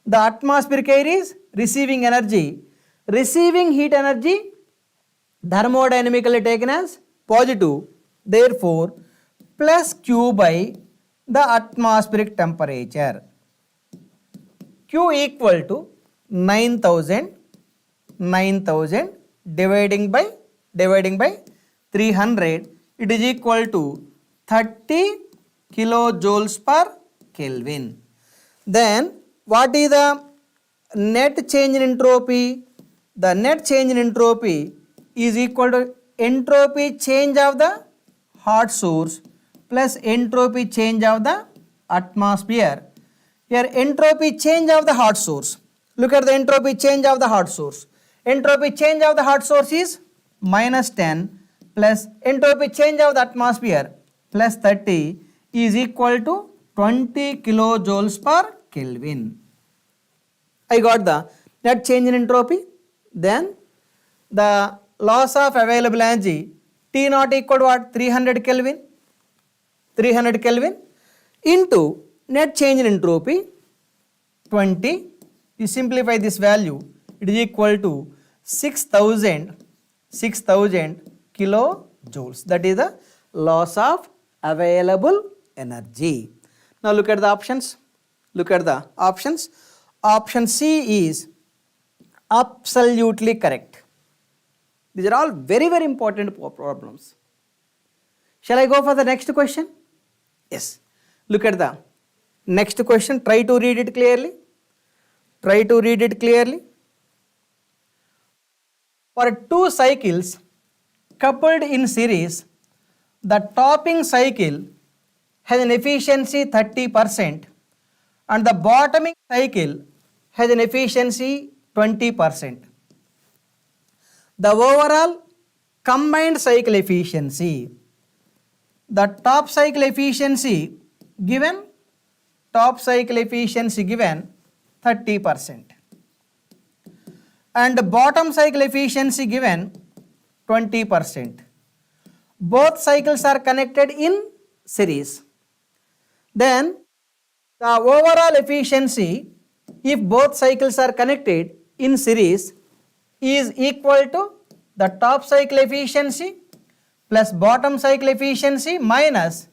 The atmospheric air is receiving energy. Receiving heat energy thermodynamically taken as positive. Therefore, plus Q by the atmospheric temperature. Q equal to 9000 dividing by 300, it is equal to 30 kilojoules per Kelvin. Then what is the net change in entropy? The net change in entropy is equal to entropy change of the hot source plus entropy change of the atmosphere. Here entropy change of the hot source. Look at the entropy change of the hot source. Entropy change of the hot source is minus 10 plus entropy change of the atmosphere plus 30 is equal to 20 kilojoules per Kelvin. I got the net change in entropy. Then the loss of available energy T naught equal to what? 300 Kelvin. 300 Kelvin into net change in entropy 20. You simplify this value, it is equal to 6000 kilojoules. That is the loss of available energy. Now look at the options. Look at the options. Option C is absolutely correct. These are all very, very important problems. Shall I go for the next question? Yes. Look at the next question. Try to read it clearly. Try to read it clearly. For two cycles coupled in series, the topping cycle has an efficiency 30% and the bottoming cycle has an efficiency 20%. The overall combined cycle efficiency, the top cycle efficiency given 30% and bottom cycle efficiency given 20%. Both cycles are connected in series. Then the overall efficiency, if both cycles are connected in series, is equal to the top cycle efficiency plus bottom cycle efficiency minus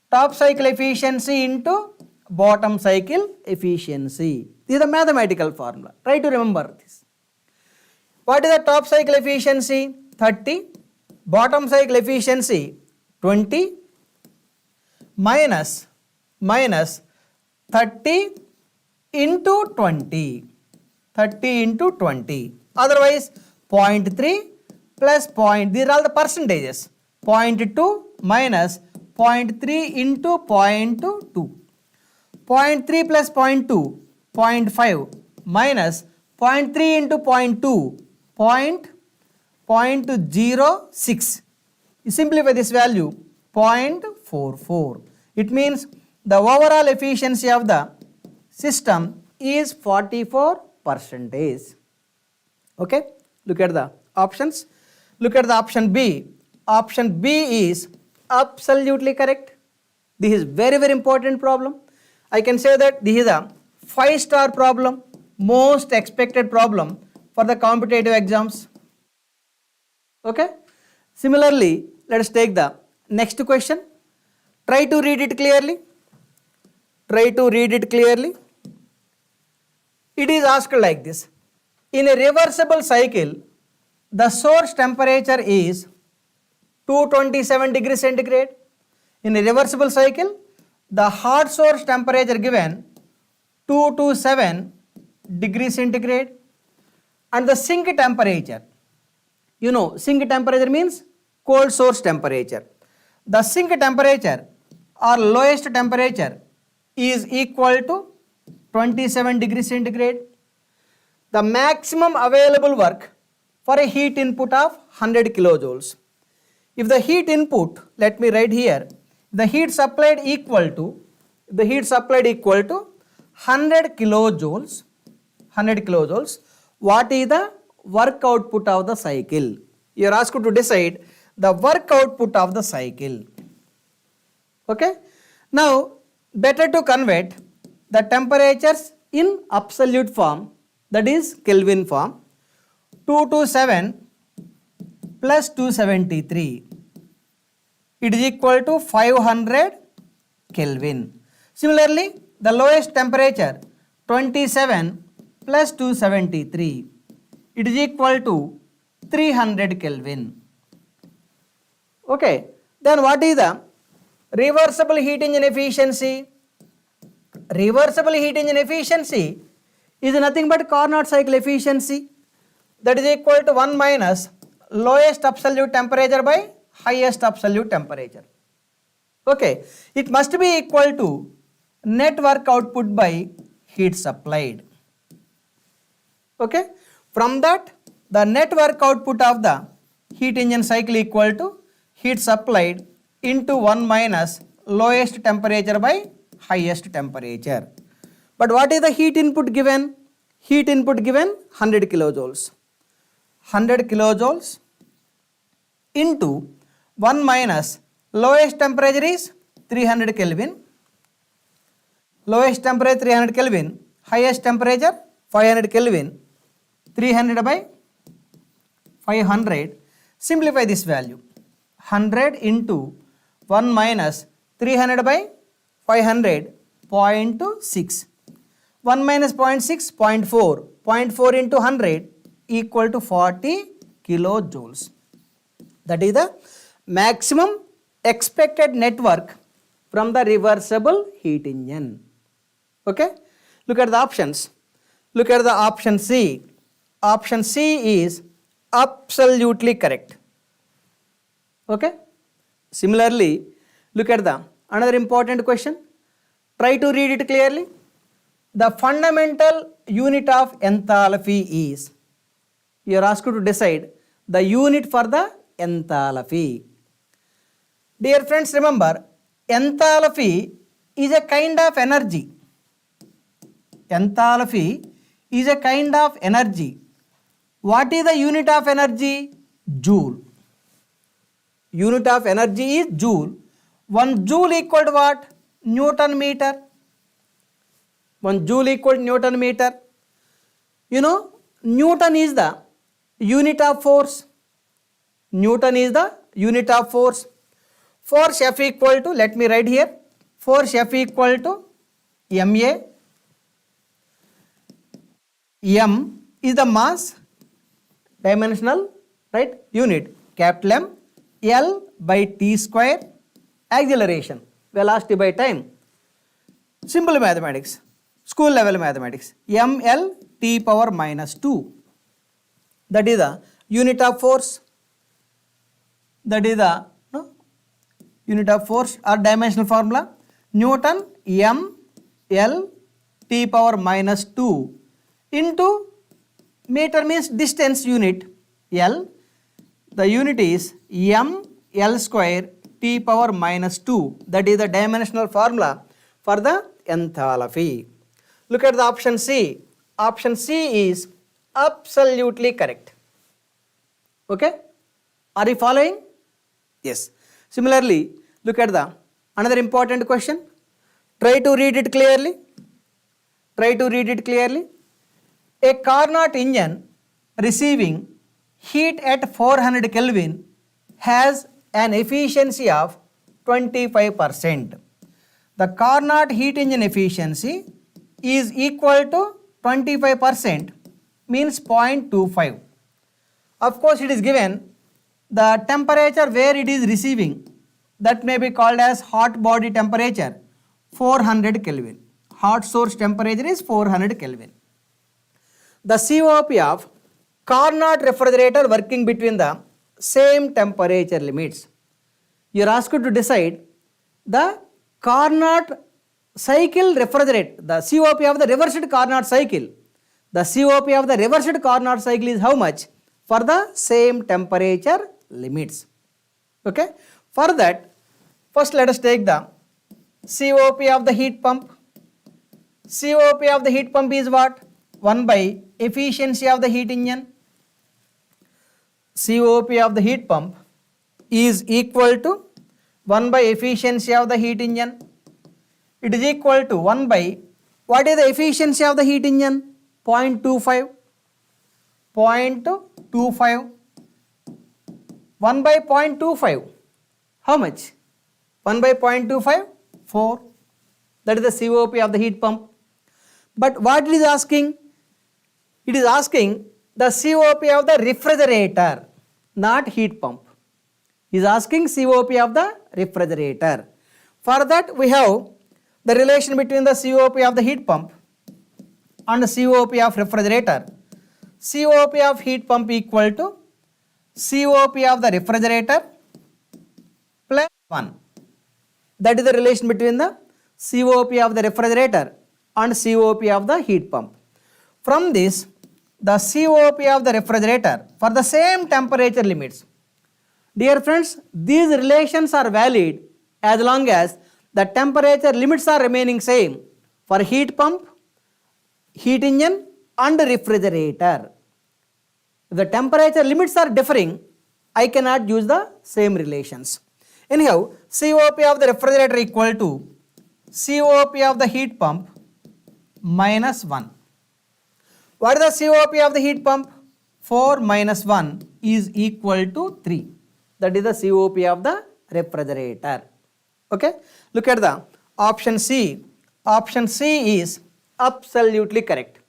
top cycle efficiency into bottom cycle efficiency. This is a mathematical formula. Try to remember this. What is the top cycle efficiency? 30. Bottom cycle efficiency 20 minus 30 into 20. 30 into 20. Otherwise 0.3 plus these are all the percentages. 0.2 minus 0.3 into 0.2. 0.3 plus 0.2, 0.5 minus 0.3 into 0.2, 0.06. You simplify this value, 0.44. It means the overall efficiency of the system is 44%. Okay, look at the options. Look at the option B. Option B is absolutely correct. This is very, very important problem. I can say that this is a 5-star problem, most expected problem for the competitive exams. Okay. Similarly, let us take the next question. Try to read it clearly. Try to read it clearly. It is asked like this. In a reversible cycle, the source temperature is 227 degrees centigrade. In a reversible cycle, the hot source temperature given 227 degrees centigrade and the sink temperature. You know, sink temperature means cold source temperature. The sink temperature or lowest temperature is equal to 27 degrees centigrade. The maximum available work for a heat input of 100 kilojoules. If the heat input, let me write here, the heat supplied equal to 100 kilojoules, what is the work output of the cycle? You are asked to decide the work output of the cycle. Okay. Now, better to convert the temperatures in absolute form, that is Kelvin form. 227 plus 273, it is equal to 500 Kelvin. Similarly, the lowest temperature 27 plus 273, it is equal to 300 Kelvin. Okay, then what is the reversible heat engine efficiency? Reversible heat engine efficiency is nothing but Carnot cycle efficiency, that is equal to 1 minus lowest absolute temperature by highest absolute temperature. Okay, it must be equal to net work output by heat supplied. Okay, from that the net work output of the heat engine cycle equal to heat supplied into 1 minus lowest temperature by highest temperature. But what is the heat input given? Heat input given 100 kilojoules. 100 kilojoules into 1 minus lowest temperature is 300 Kelvin. Lowest temperature 300 Kelvin, highest temperature 500 Kelvin. 300 by 500, simplify this value. 100 into 1 minus 300 by 500, 0.6. 1 minus 0.6, 0.4. 0.4 into 100 equal to 40 kilojoules. That is the maximum expected network from the reversible heat engine. Okay, look at the options. Look at the option C. Option C is absolutely correct. Okay, similarly, look at the another important question. Try to read it clearly. The fundamental unit of enthalpy is, you are asked to decide the unit for the enthalpy. Dear friends, remember, enthalpy is a kind of energy. Enthalpy is a kind of energy. What is the unit of energy? Joule. Unit of energy is joule. 1 joule equal to what? Newton meter. 1 joule equal to Newton meter. You know, Newton is the unit of force. Newton is the unit of force. Force F equal to, let me write here, force F equal to MA. M is the mass, dimensional, right, unit, capital M. L by T square, acceleration, velocity by time. Simple mathematics, school level mathematics. ML T power minus 2. That is the unit of force. That is the unit of force or dimensional formula. Newton M L T power minus 2 into meter means distance unit L. The unit is M L square T power minus 2. That is the dimensional formula for the enthalpy. Look at the option C. Option C is absolutely correct. Okay? Are you following? Yes. Similarly, look at the another important question. Try to read it clearly. Try to read it clearly. A Carnot engine receiving heat at 400 Kelvin has an efficiency of 25%. The Carnot heat engine efficiency is equal to 25%, means 0.25. Of course, it is given the temperature where it is receiving, that may be called as hot body temperature, 400 Kelvin. Hot source temperature is 400 Kelvin. The COP of Carnot refrigerator working between the same temperature limits. You are asked to decide the Carnot cycle refrigerator, the COP of the reversed Carnot cycle. The COP of the reversed Carnot cycle is how much? for the same temperature limits. Okay. For that, first let us take the COP of the heat pump. COP of the heat pump is what? 1 by efficiency of the heat engine. COP of the heat pump is equal to 1 by efficiency of the heat engine. It is equal to 1 by, what is the efficiency of the heat engine? 0.25. 0.25. 1 by 0.25. How much? 1 by 0.25? 4. That is the COP of the heat pump. But what it is asking? It is asking the COP of the refrigerator, not heat pump. It is asking COP of the refrigerator. For that we have the relation between the COP of the heat pump and the COP of refrigerator. COP of heat pump equal to COP of the refrigerator plus 1. That is the relation between the COP of the refrigerator and COP of the heat pump. From this, the COP of the refrigerator for the same temperature limits. Dear friends, these relations are valid as long as the temperature limits are remaining same for heat pump, heat engine and refrigerator. If the temperature limits are differing, I cannot use the same relations. Anyhow, COP of the refrigerator equal to COP of the heat pump minus 1. What is the COP of the heat pump? 4 minus 1 is equal to 3. That is the COP of the refrigerator. Okay. Look at the option C. Option C is absolutely correct.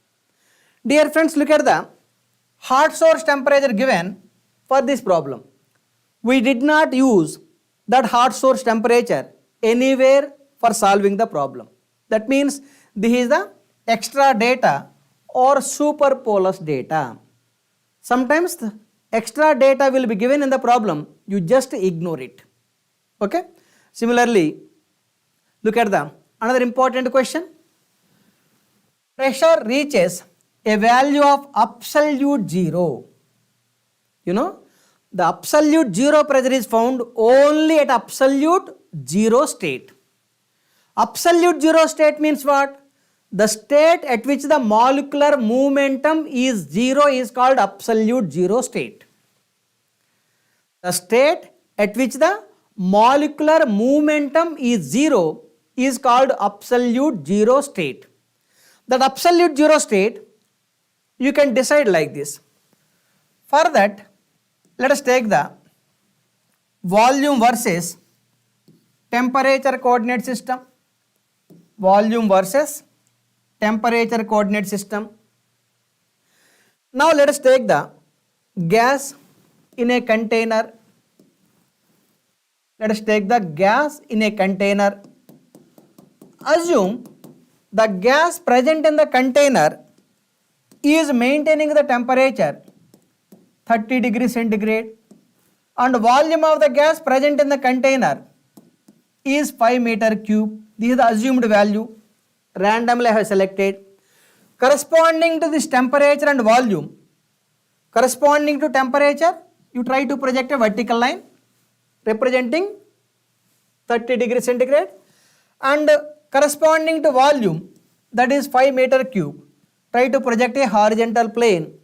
Dear friends, look at the hot source temperature given for this problem. We did not use that hot source temperature anywhere for solving the problem. That means this is the extra data or superfluous data. Sometimes the extra data will be given in the problem, you just ignore it. Okay. Similarly, look at the another important question. Pressure reaches a value of absolute zero. You know, the absolute zero pressure is found only at absolute zero state. Absolute zero state means what? The state at which the molecular momentum is zero is called absolute zero state. The state at which the molecular momentum is zero is called absolute zero state. That absolute zero state you can decide like this. For that, let us take the volume versus temperature coordinate system. Volume versus temperature coordinate system. Now let us take the gas in a container. Let us take the gas in a container. Assume the gas present in the container is maintaining the temperature 30 degrees centigrade and volume of the gas present in the container is 5 meter cube. This is the assumed value. Randomly I have selected. Corresponding to this temperature and volume, corresponding to temperature, you try to project a vertical line representing 30 degrees centigrade, and corresponding to volume, that is 5 meter cube, try to project a horizontal plane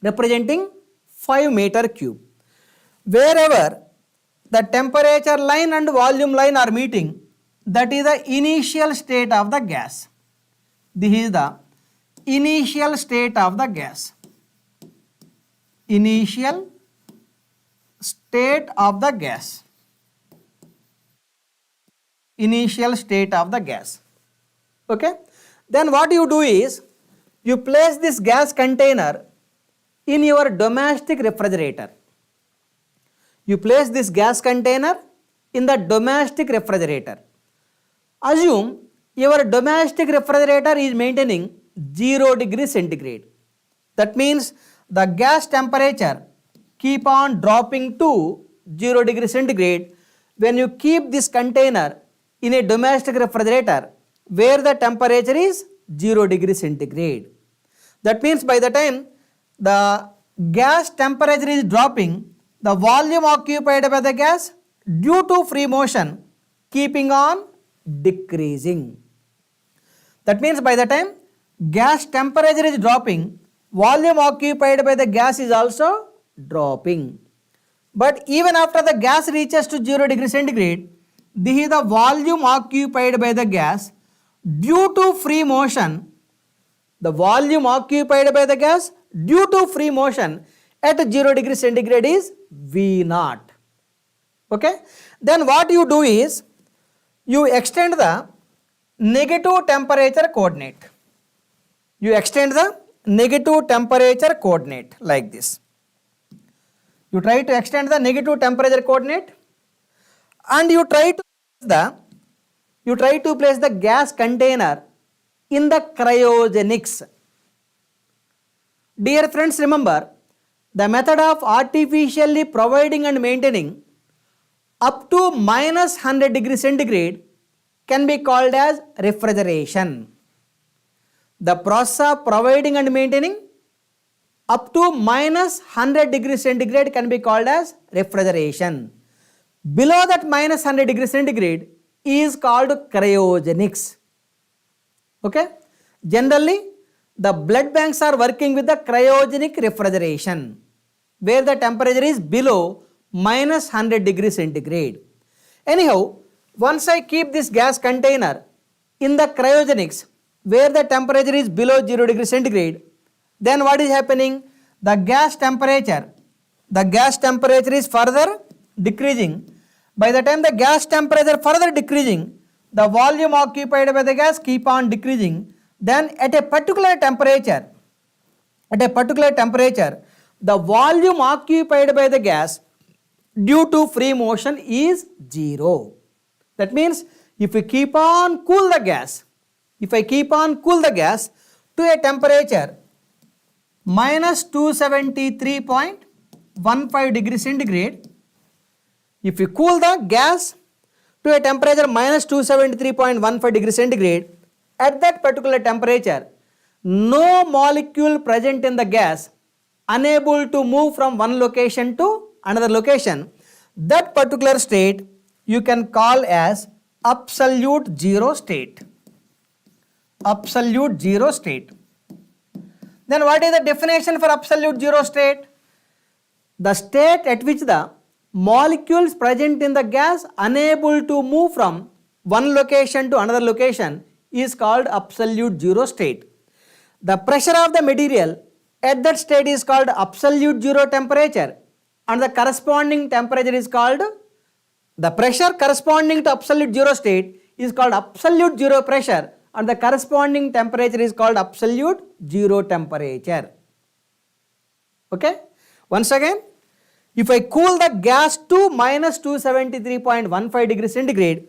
representing 5 meter cube. Wherever the temperature line and volume line are meeting, that is the initial state of the gas. This is the initial state of the gas. Initial state of the gas. Initial state of the gas. Okay. Then what you do is, you place this gas container in your domestic refrigerator. You place this gas container in the domestic refrigerator. Assume your domestic refrigerator is maintaining 0 degrees centigrade. That means the gas temperature keep on dropping to 0 degrees centigrade when you keep this container in a domestic refrigerator where the temperature is 0 degrees centigrade. That means by the time the gas temperature is dropping, the volume occupied by the gas due to free motion keeping on decreasing. That means by the time gas temperature is dropping, volume occupied by the gas is also dropping. But even after the gas reaches to 0 degree centigrade, this is the volume occupied by the gas due to free motion. The volume occupied by the gas due to free motion at 0 degree centigrade is V0. Okay? Then what you do is, you extend the negative temperature coordinate. You extend the negative temperature coordinate like this. You try to extend the negative temperature coordinate and you try to place the gas container in the cryogenics. Dear friends, remember the method of artificially providing and maintaining up to minus 100 degree centigrade can be called as refrigeration. The process of providing and maintaining up to minus 100 degree centigrade can be called as refrigeration. Below that minus 100 degree centigrade is called cryogenics. Okay? Generally, the blood banks are working with the cryogenic refrigeration, where the temperature is below minus 100 degree centigrade. Anyhow, once I keep this gas container in the cryogenics, where the temperature is below 0 degree centigrade, then what is happening? The gas temperature is further decreasing. By the time the gas temperature further decreasing, the volume occupied by the gas keep on decreasing. Then at a particular temperature, the volume occupied by the gas due to free motion is 0. That means if we keep on cool the gas, to a temperature minus 273.15 degree centigrade, if we cool the gas to a temperature minus 273.15 degree centigrade, at that particular temperature, no molecule present in the gas unable to move from one location to another location, that particular state you can call as absolute zero state. Absolute zero state. Then what is the definition for absolute zero state? The state at which the molecules present in the gas unable to move from one location to another location is called absolute zero state. The pressure of the material at that state is called absolute zero temperature, and the corresponding temperature is called, the pressure corresponding to absolute zero state is called absolute zero pressure, and the corresponding temperature is called absolute zero temperature. Okay? Once again, if I cool the gas to minus 273.15 degree centigrade,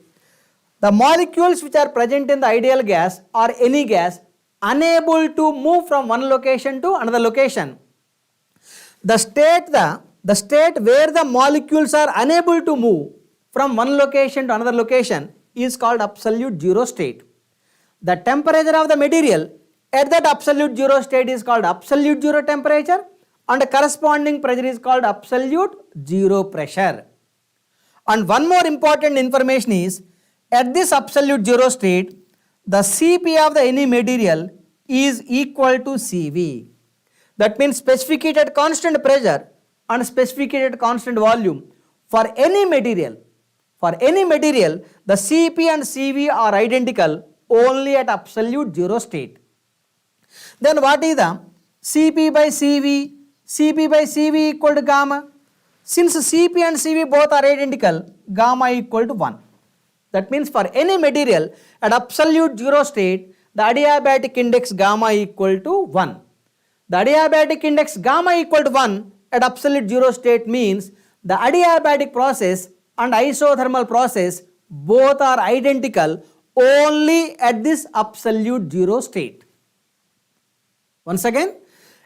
the molecules which are present in the ideal gas or any gas unable to move from one location to another location. The state where the molecules are unable to move from one location to another location is called absolute zero state. The temperature of the material at that absolute zero state is called absolute zero temperature, and the corresponding pressure is called absolute zero pressure. And one more important information is, at this absolute zero state, the Cp of the any material is equal to Cv. That means specific at constant pressure and specific at constant volume. For any material, the Cp and Cv are identical only at absolute zero state. Then what is the Cp by Cv? Cp by Cv equal to gamma. Since Cp and Cv both are identical, gamma equal to 1. That means for any material at absolute zero state, the adiabatic index gamma equal to 1. The adiabatic index gamma equal to 1 at absolute zero state means the adiabatic process and isothermal process both are identical only at this absolute zero state. Once again,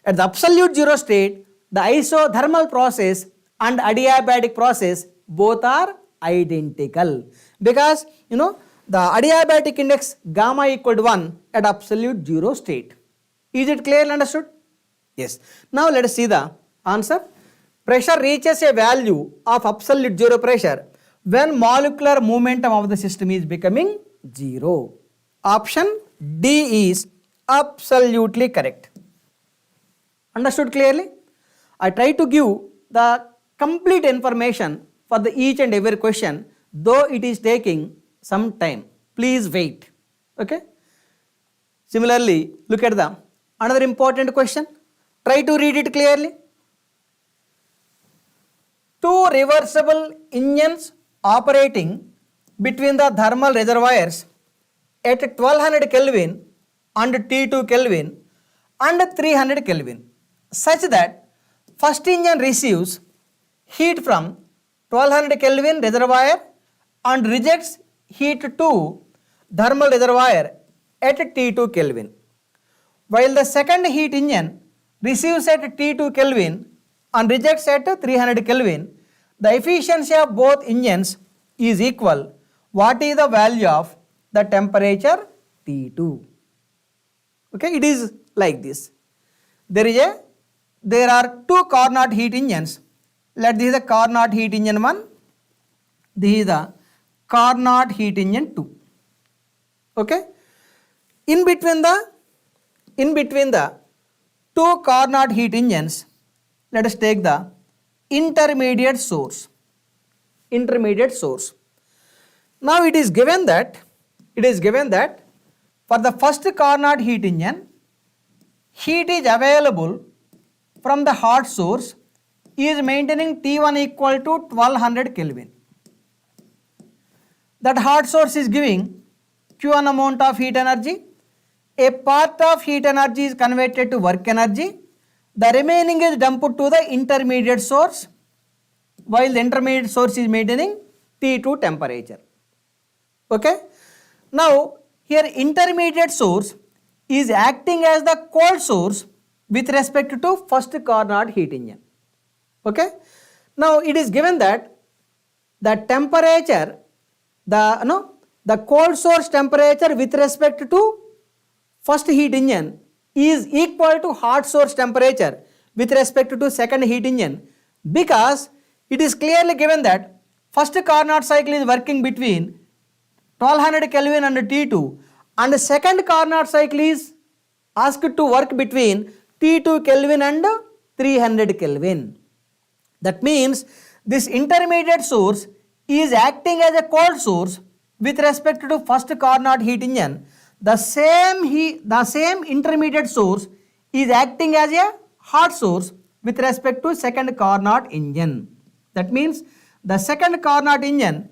at the absolute zero state, the isothermal process and adiabatic process both are identical, because the adiabatic index gamma equal to 1 at absolute zero state. Is it clearly understood? Yes. Now let us see the Answer. Pressure reaches a value of absolute zero pressure when molecular momentum of the system is becoming zero. Option D is absolutely correct. Understood clearly? I try to give the complete information for the each and every question, though it is taking some time. Please wait. Okay? Similarly, look at the another important question. Try to read it clearly. Two reversible engines operating between the thermal reservoirs at 1200 Kelvin and T2 Kelvin and 300 Kelvin, such that first engine receives heat from 1200 Kelvin reservoir and rejects heat to thermal reservoir at T2 Kelvin, while the second heat engine receives at T2 Kelvin and rejects at 300 Kelvin. The efficiency of both engines is equal. What is the value of the temperature T2? Okay, it is like this. There are two Carnot heat engines. Let this is the Carnot heat engine 1. This is the Carnot heat engine 2. Okay. In between the two Carnot heat engines, let us take the intermediate source. Now it is given that for the first Carnot heat engine, heat is available from the hot source is maintaining T1 equal to 1200 Kelvin. That hot source is giving Q1 amount of heat energy. A part of heat energy is converted to work energy. The remaining is dumped to the intermediate source, while the intermediate source is maintaining T2 temperature. Okay. Now here intermediate source is acting as the cold source with respect to first Carnot heat engine. Okay. Now it is given that the temperature, the cold source temperature with respect to first heat engine is equal to hot source temperature with respect to second heat engine, because it is clearly given that first Carnot cycle is working between 1200 Kelvin and T2, and the second Carnot cycle is asked to work between T2 Kelvin and 300 Kelvin. That means this intermediate source is acting as a cold source with respect to first Carnot heat engine. The same intermediate source is acting as a hot source with respect to second Carnot engine. That means the second Carnot engine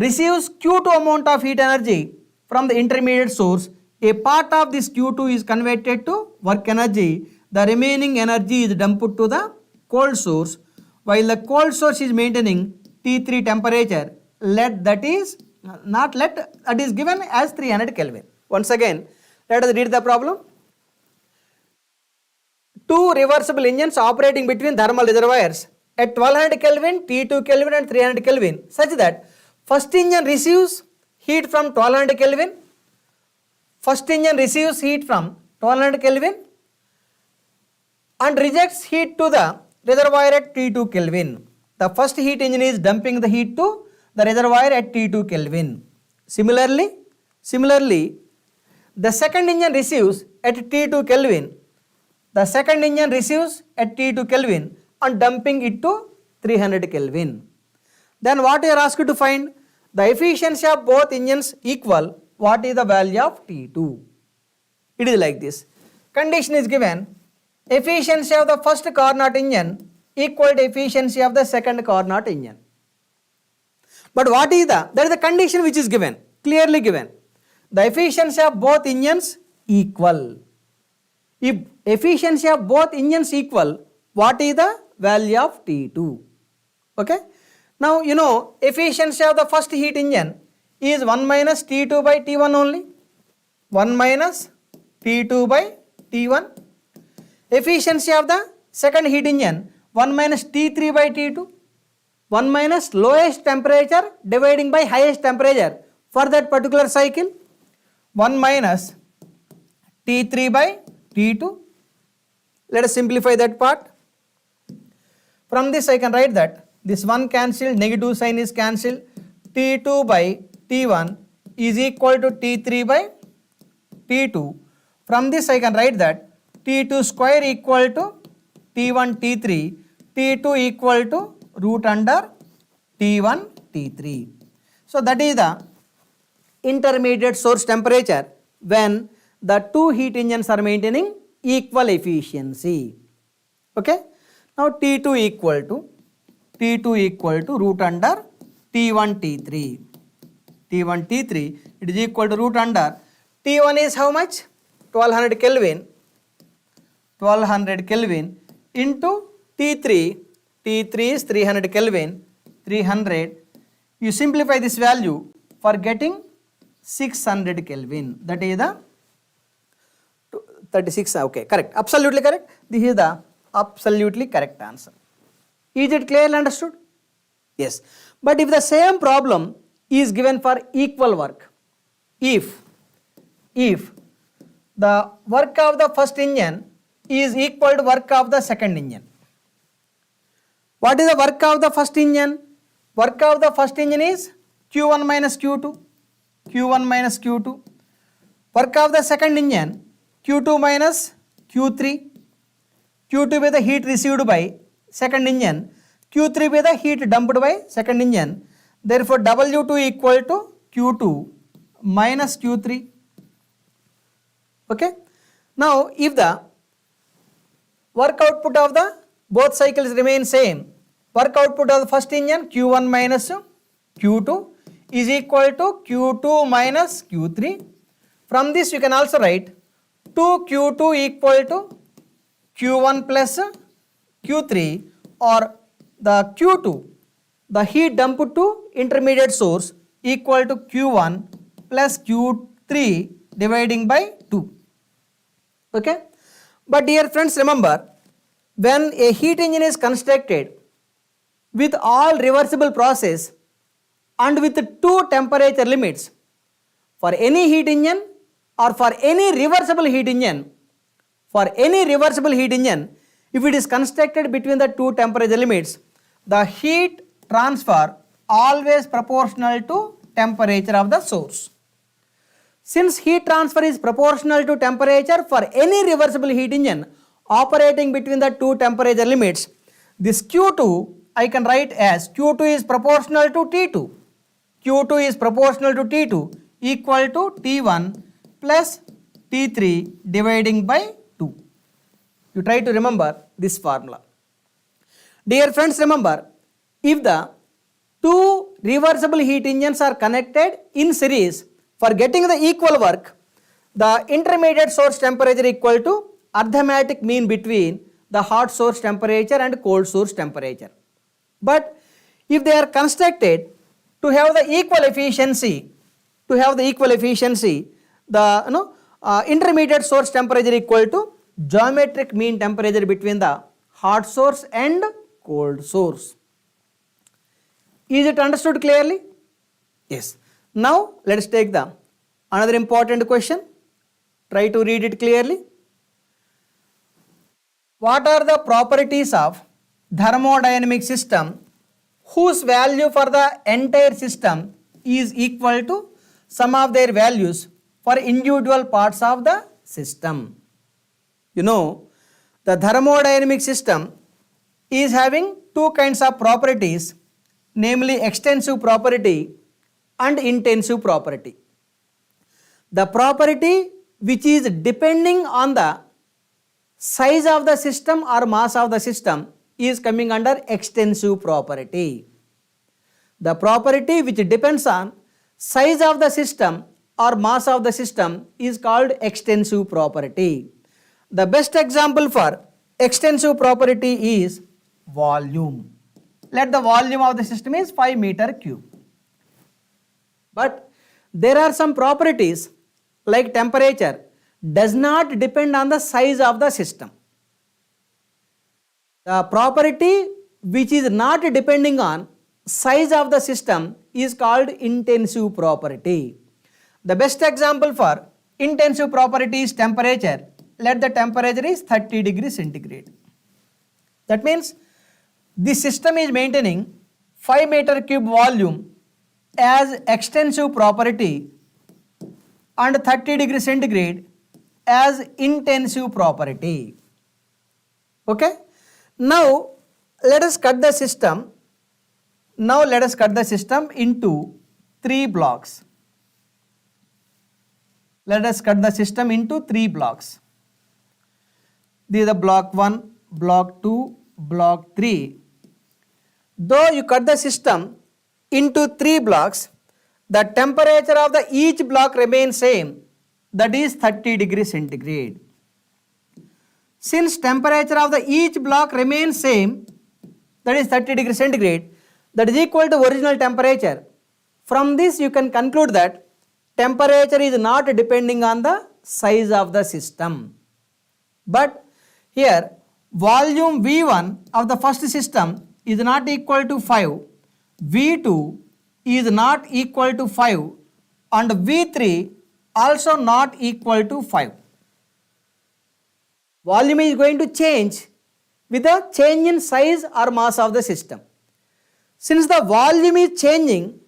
receives Q2 amount of heat energy from the intermediate source. A part of this Q2 is converted to work energy. The remaining energy is dumped to the cold source, while the cold source is maintaining T3 temperature. That is given as 300 Kelvin. Once again, let us read the problem. Two reversible engines operating between thermal reservoirs at 1200 Kelvin, T2 Kelvin and 300 Kelvin, such that first engine receives heat from 1200 Kelvin. First engine receives heat from 1200 Kelvin and rejects heat to the reservoir at T2 Kelvin. The first heat engine is dumping the heat to the reservoir at T2 Kelvin. Similarly, the second engine receives at T2 Kelvin. The second engine receives at T2 Kelvin and dumping it to 300 Kelvin. Then what you are asked to find? The efficiency of both engines equal. What is the value of T2? It is like this. Condition is given. Efficiency of the first Carnot engine equal to efficiency of the second Carnot engine. But what is that is the condition which is given, clearly given. The efficiency of both engines equal. If efficiency of both engines equal, what is the value of T2? Okay. Now you know efficiency of the first heat engine is 1 minus T2 by T1 only. 1 minus T2 by T1. Efficiency of the second heat engine 1 minus T3 by T2. 1 minus lowest temperature dividing by highest temperature for that particular cycle. 1 minus T3 by T2. Let us simplify that part. From this I can write that this 1 cancelled, negative sign is cancelled, T2 by T1 is equal to T3 by T2. From this I can write that T2 square equal to T1 T3, T2 equal to root under T1 T3. So that is the intermediate source temperature when the two heat engines are maintaining equal efficiency. Okay. Now T2 equal to root under T1 T3. T1 T3 it is equal to root under T1 is how much? 1200 Kelvin. 1200 Kelvin into T3. T3 is 300 Kelvin. 300. You simplify this value for getting 600 Kelvin. That is the 36. Okay, correct. Absolutely correct. This is the absolutely correct answer. Is it clearly understood? Yes. But if the same problem is given for equal work, if the work of the first engine is equal to work of the second engine. What is the work of the first engine? Work of the first engine is Q1 minus Q2. Q1 minus Q2. Work of the second engine Q2 minus Q3. Q2 by the heat received by second engine. Q3 by the heat dumped by second engine. Therefore, W2 equal to Q2 minus Q3. Okay. Now, if the work output of the both cycles remain same, work output of the first engine Q1 minus Q2 is equal to Q2 minus Q3. From this you can also write 2Q2 equal to Q1 plus Q3, or the Q2, the heat dumped to intermediate source equal to Q1 plus Q3 dividing by 2. Okay. But dear friends, remember, when a heat engine is constructed with all reversible process and with two temperature limits, for any heat engine or for any reversible heat engine, if it is constructed between the two temperature limits, the heat transfer always proportional to temperature of the source. Since heat transfer is proportional to temperature for any reversible heat engine operating between the two temperature limits, this Q2 I can write as Q2 is proportional to T2. Q2 is proportional to T2 equal to T1 plus T3 dividing by 2. You try to remember this formula. Dear friends, remember, if the two reversible heat engines are connected in series, for getting the equal work, the intermediate source temperature equal to arithmetic mean between the hot source temperature and cold source temperature. But if they are constructed to have the equal efficiency, the intermediate source temperature equal to geometric mean temperature between the hot source and cold source. Is it understood clearly? Yes. Now let us take the another important question. Try to read it clearly. What are the properties of thermodynamic system whose value for the entire system is equal to sum of their values for individual parts of the system? You know, the thermodynamic system is having two kinds of properties, namely extensive property and intensive property. The property which is depending on the size of the system or mass of the system is coming under extensive property. The property which depends on size of the system or mass of the system is called extensive property. The best example for extensive property is volume. Let the volume of the system is 5 meter cube. But there are some properties like temperature does not depend on the size of the system. The property which is not depending on size of the system is called intensive property. The best example for intensive property is temperature. Let the temperature is 30 degrees centigrade. That means This system is maintaining 5 meter cube volume as extensive property and 30 degree centigrade as intensive property. Okay. Now let us cut the system. Into 3 blocks. Let us cut the system into 3 blocks. These are the block 1, block 2, block 3. Though you cut the system into 3 blocks, the temperature of the each block remains same, that is 30 degree centigrade. Since temperature of the each block remains same, that is 30 degree centigrade, that is equal to original temperature. From this you can conclude that temperature is not depending on the size of the system. But here volume V1 of the first system is not equal to 5, V2 is not equal to 5 and V3 also not equal to 5. Volume is going to change with the change in size or mass of the system. Since the volume is changing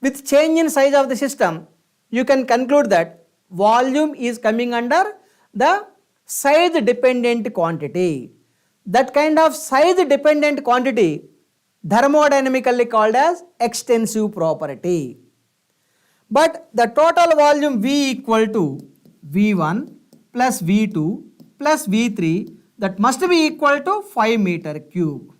with change in size of the system, you can conclude that volume is coming under the size dependent quantity. That kind of size dependent quantity thermodynamically called as extensive property. But the total volume V equal to V1 plus V2 plus V3, that must be equal to 5 meter cube.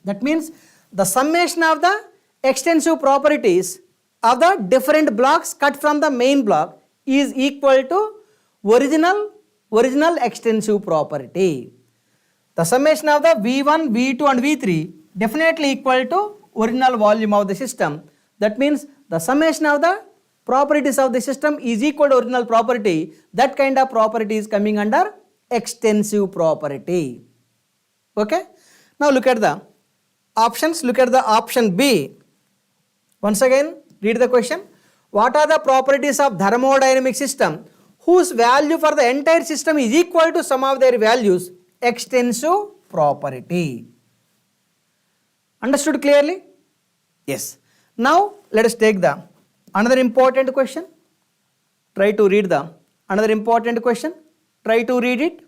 That means the summation of the extensive properties of the different blocks cut from the main block is equal to original extensive property. The summation of the V1, V2 and V3 definitely equal to original volume of the system. That means the summation of the properties of the system is equal to original property. That kind of property is coming under extensive property. Okay. Now look at the options. Look at the option B. Once again read the question. What are the properties of thermodynamic system whose value for the entire system is equal to sum of their values? Extensive property. Understood clearly? Yes. Now let us take the another important question. Try to read the another important question. Try to read it.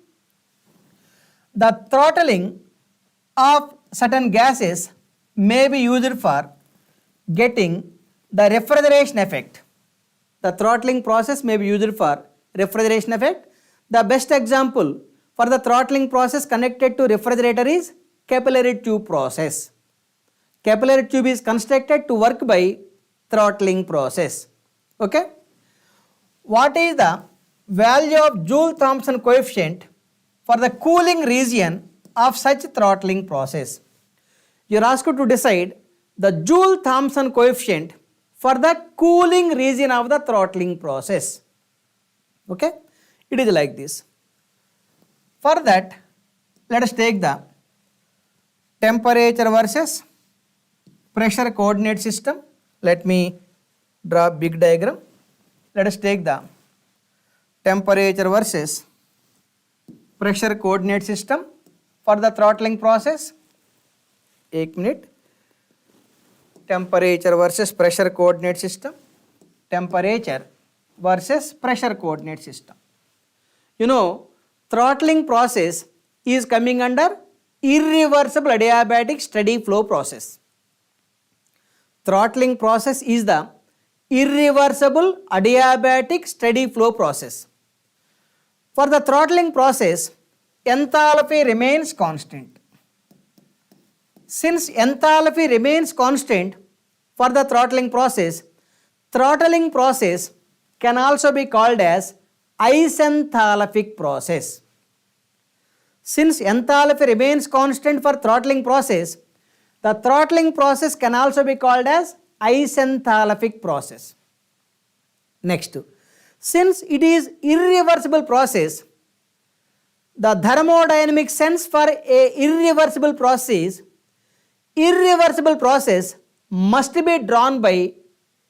The throttling of certain gases may be used for getting the refrigeration effect. The throttling process may be used for refrigeration effect. The best example for the throttling process connected to refrigerator is capillary tube process. Capillary tube is constructed to work by throttling process. Okay. What is the value of Joule-Thomson coefficient for the cooling region of such throttling process? You are asked to decide the Joule-Thomson coefficient for the cooling region of the throttling process. Okay. It is like this. For that, let us take the temperature versus pressure coordinate system. Let me draw a big diagram. Let us take the temperature versus pressure coordinate system for the throttling process. 1 minute. Temperature versus pressure coordinate system. Temperature versus pressure coordinate system. You know, throttling process is coming under irreversible adiabatic steady flow process. Throttling process is the irreversible adiabatic steady flow process. For the throttling process, enthalpy remains constant. Since enthalpy remains constant for the throttling process can also be called as isenthalpic process. Since enthalpy remains constant for throttling process, the throttling process can also be called as isenthalpic process. Next, since it is irreversible process, the thermodynamic sense for a irreversible process must be drawn by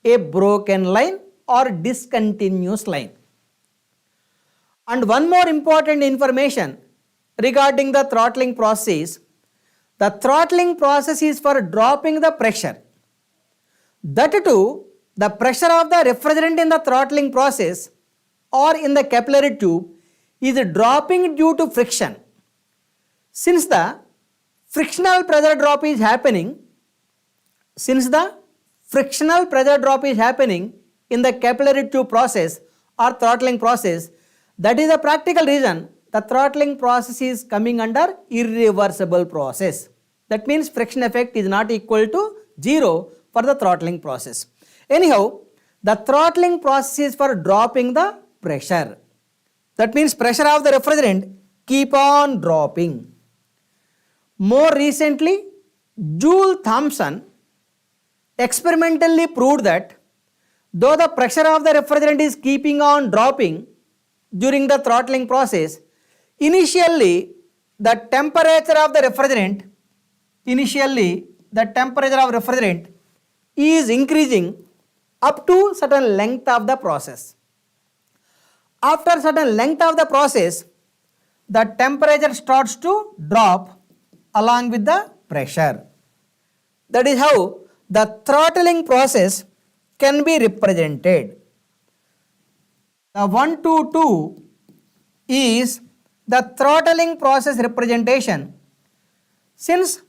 a broken line or discontinuous line. And one more important information regarding the throttling process, The throttling process is for dropping the pressure. That too, the pressure of the refrigerant in the throttling process or in the capillary tube is dropping due to friction. Since the frictional pressure drop is happening, in the capillary tube process or throttling process, that is the practical reason the throttling process is coming under irreversible process. That means friction effect is not equal to 0 for the throttling process. Anyhow, the throttling process is for dropping the pressure. That means pressure of the refrigerant keep on dropping. More recently, Joule-Thomson experimentally proved that though the pressure of the refrigerant is keeping on dropping during the throttling process, initially the temperature of the refrigerant is increasing up to certain length of the process. After certain length of the process, the temperature starts to drop along with the pressure. That is how the throttling process can be represented. The 1 to 2 is the throttling process representation. Since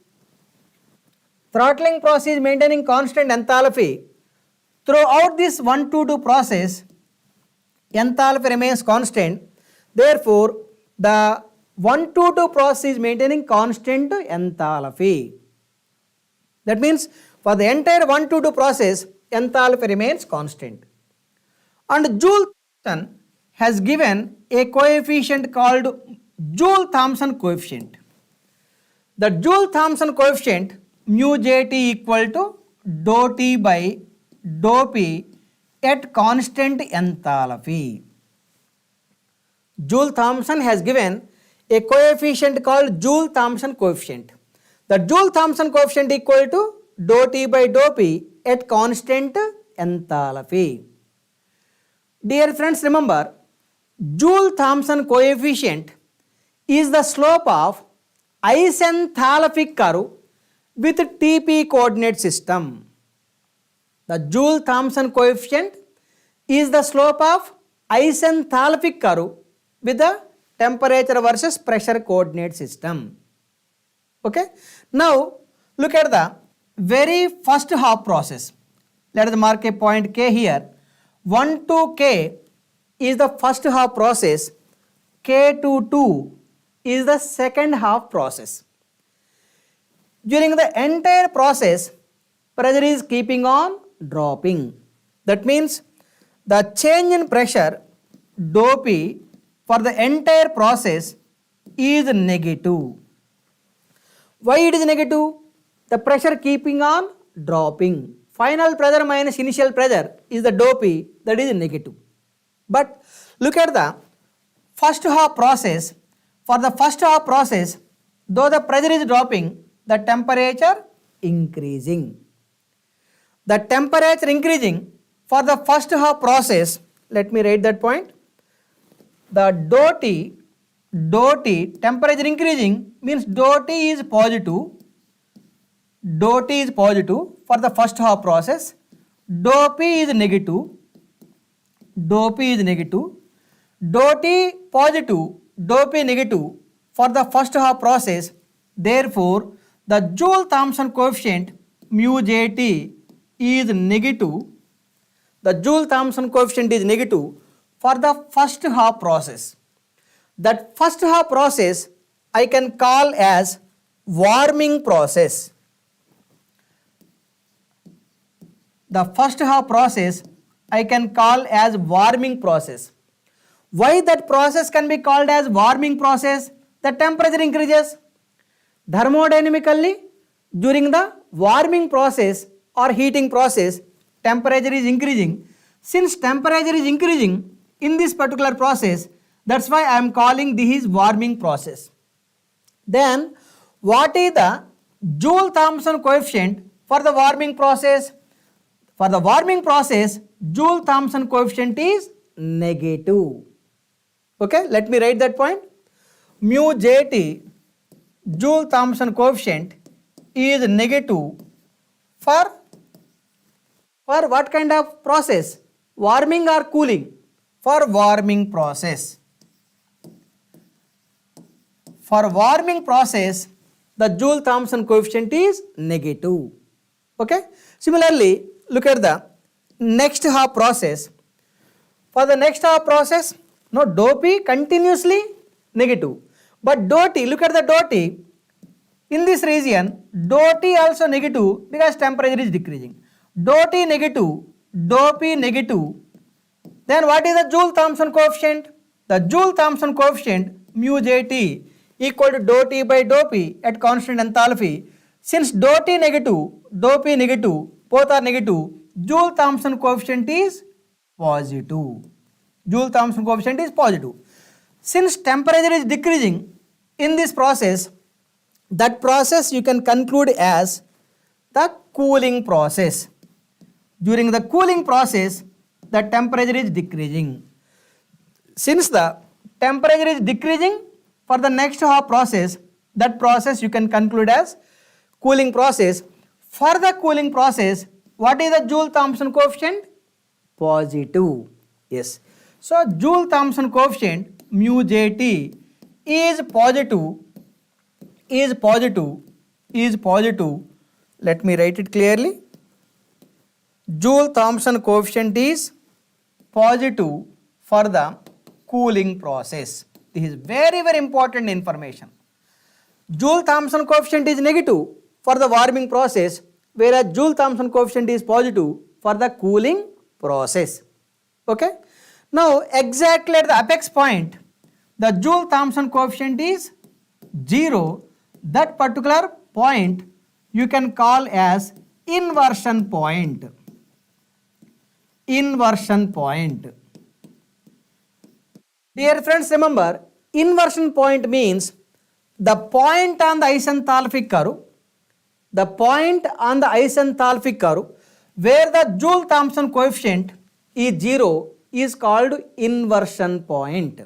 throttling process is maintaining constant enthalpy, throughout this 1 to 2 process, enthalpy remains constant. Therefore, the 1 to 2 process is maintaining constant enthalpy. That means for the entire 1 to 2 process, enthalpy remains constant. And Joule-Thomson has given a coefficient called Joule-Thomson coefficient. The Joule-Thomson coefficient mu Jt equal to dou T by dou P at constant enthalpy. Joule-Thomson has given a coefficient called Joule-Thomson coefficient. The Joule-Thomson coefficient equal to dou T by dou P at constant enthalpy. Dear friends, remember, Joule-Thomson coefficient is the slope of isenthalpic curve with TP coordinate system. The Joule-Thomson coefficient is the slope of isenthalpic curve with the temperature versus pressure coordinate system. Okay. Now look at the very first half process. Let us mark a point K here. 1 to K is the first half process. K to 2 is the second half process. During the entire process, pressure is keeping on dropping. That means the change in pressure dou P for the entire process is negative. Why it is negative? The pressure keeping on dropping. Final pressure minus initial pressure is the dou P, that is negative. But look at the first half process. For the first half process, though the pressure is dropping, the temperature increasing. The temperature increasing for the first half process, let me write that point. The dou T, temperature increasing means dou T is positive. Dou T is positive for the first half process. Dou P is negative. Dou P is negative. Dou T positive, dou P negative for the first half process. Therefore, the Joule-Thomson coefficient mu Jt is negative. The Joule-Thomson coefficient is negative for the first half process. That first half process I can call as warming process. The first half process I can call as warming process. Why that process can be called as warming process? The temperature increases. Thermodynamically, during the warming process or heating process, temperature is increasing. Since temperature is increasing in this particular process, that's why I am calling this is warming process. Then, what is the Joule-Thomson coefficient for the warming process? For the warming process, Joule-Thomson coefficient is negative. Okay, let me write that point. Mu Jt, Joule-Thomson coefficient is negative for what kind of process? Warming or cooling? For warming process. For warming process, the Joule-Thomson coefficient is negative. Okay. Similarly, look at the next half process. For the next half process, no, dou P continuously negative. But dou T, look at the dou T. In this region, dou T also negative because temperature is decreasing. Dou T negative, dou P negative. Then what is the Joule-Thomson coefficient? The Joule-Thomson coefficient mu Jt equal to dou T by dou P at constant enthalpy. Since dou T negative, dou P negative, both are negative, Joule-Thomson coefficient is positive. Joule-Thomson coefficient is positive. Since temperature is decreasing in this process, that process you can conclude as the cooling process. During the cooling process, the temperature is decreasing. Since the temperature is decreasing for the next half process, that process you can conclude as cooling process. For the cooling process, what is the Joule-Thomson coefficient? Positive. Yes. So Joule-Thomson coefficient mu Jt is positive. Let me write it clearly. Joule-Thomson coefficient is positive for the cooling process. This is very, very important information. Joule-Thomson coefficient is negative for the warming process, whereas Joule-Thomson coefficient is positive for the cooling process. Okay. Now exactly at the apex point, the Joule-Thomson coefficient is 0. That particular point you can call as inversion point. Inversion point. Dear friends, remember, inversion point means the point on the isenthalpic curve, the point on the isenthalpic curve where the Joule-Thomson coefficient is 0 is called inversion point.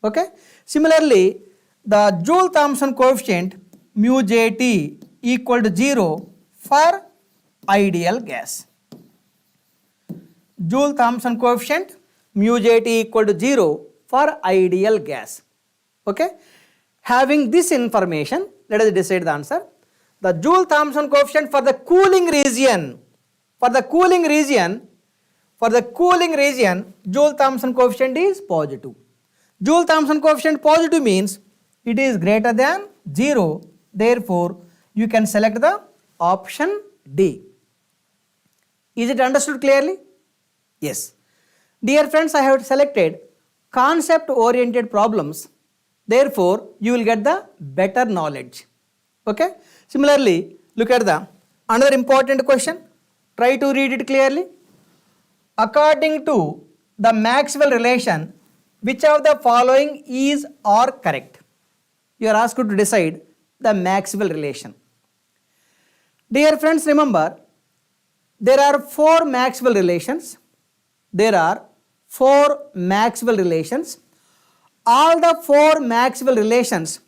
Okay. Similarly, the Joule-Thomson coefficient mu Jt equal to 0 for ideal gas. Joule-Thomson coefficient mu Jt equal to 0 for ideal gas. Okay. Having this information, let us decide the answer. The Joule-Thomson coefficient for the cooling region, Joule-Thomson coefficient is positive. Joule-Thomson coefficient positive means it is greater than 0. Therefore, you can select the option D. Is it understood clearly? Yes. Dear friends, I have selected concept oriented problems. Therefore, you will get the better knowledge. Okay. Similarly, look at the another important question. Try to read it clearly. According to the Maxwell relation, which of the following is or correct? You are asked to decide the Maxwell relation. Dear friends, remember, there are 4 Maxwell relations. All the 4 Maxwell relations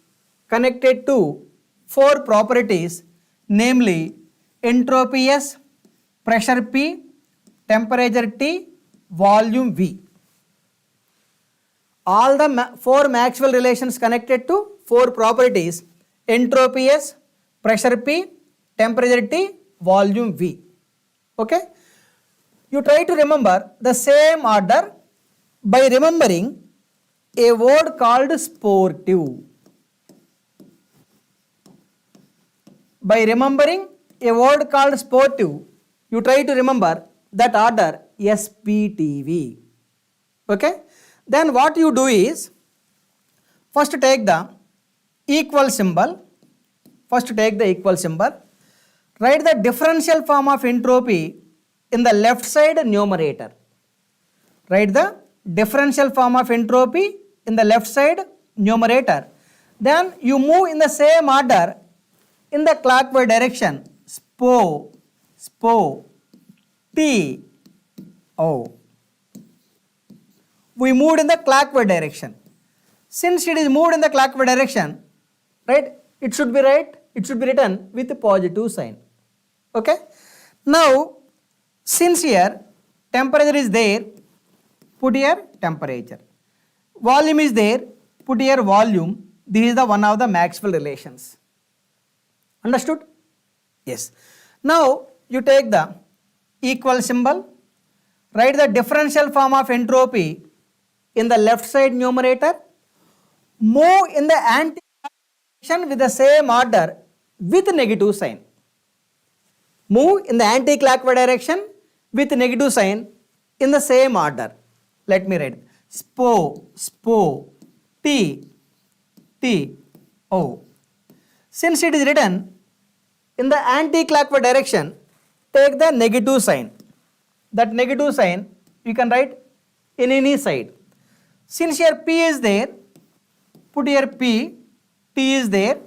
connected to 4 properties, namely entropy S, pressure P, temperature T, volume V. All the 4 Maxwell relations connected to 4 properties, entropy S, pressure P, temperature T, volume V. Okay. You try to remember the same order by remembering a word called sportive. By remembering a word called sportive, you try to remember that order SPTV. Okay. Then what you do is, first take the equal symbol. Write the differential form of entropy in the left side numerator. Write the differential form of entropy in the left side numerator. Then you move in the same order in the clockwise direction. SPO, T, O. We moved in the clockwise direction. Since it is moved in the clockwise direction, right, it should be right. it should be written with positive sign. Okay. Now, since here temperature is there, put here temperature. Volume is there, put here volume. This is the one of the Maxwell relations. Understood? Yes. Now, you take the equal symbol, write the differential form of entropy in the left side numerator, move in the anti-direction with the same order with negative sign. Move in the anti-clockwise direction with negative sign in the same order. Let me write SPO, T, O. Since it is written in the anti-clockwise direction, take the negative sign. That negative sign you can write in any side. Since here P is there, put here P, T is there,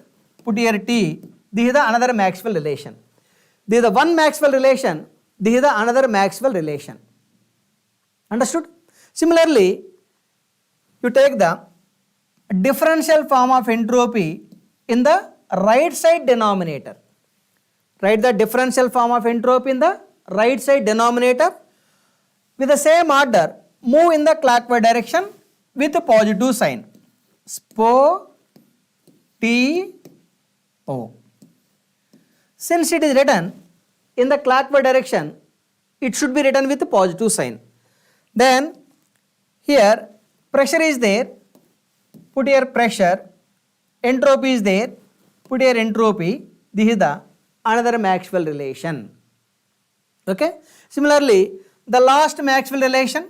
put here T. This is the another Maxwell relation. This is the one Maxwell relation, this is the another Maxwell relation. Understood? Similarly, you take the differential form of entropy in the right side denominator. Write the differential form of entropy in the right side denominator with the same order, move in the clockwise direction with a positive sign. SPO, T, O. Since it is written in the clockwise direction, it should be written with a positive sign. Then here pressure is there, put here pressure, entropy is there, put here entropy. This is the another Maxwell relation. Okay. Similarly, the last Maxwell relation,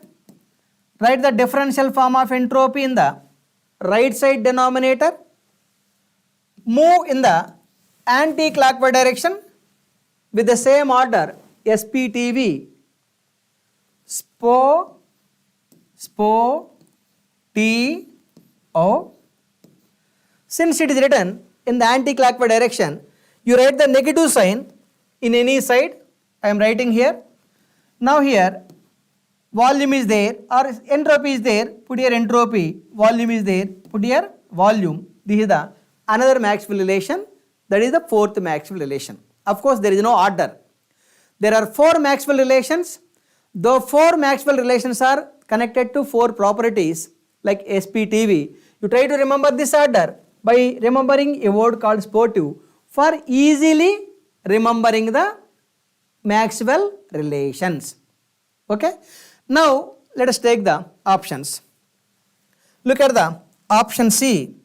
write the differential form of entropy in the right side denominator, move in the anti-clockwise direction with the same order SPTV, SPO, T, O. Since it is written in the anti-clockwise direction, you write the negative sign in any side. I am writing here. Now here volume is there or entropy is there, put here entropy, volume is there, put here volume. This is the another Maxwell relation, that is the fourth Maxwell relation. Of course, there is no order. There are four Maxwell relations. Though four Maxwell relations are connected to four properties like SPTV, you try to remember this order by remembering a word called sportive for easily remembering the Maxwell relations. Okay. Now, let us take the options. Look at the option C.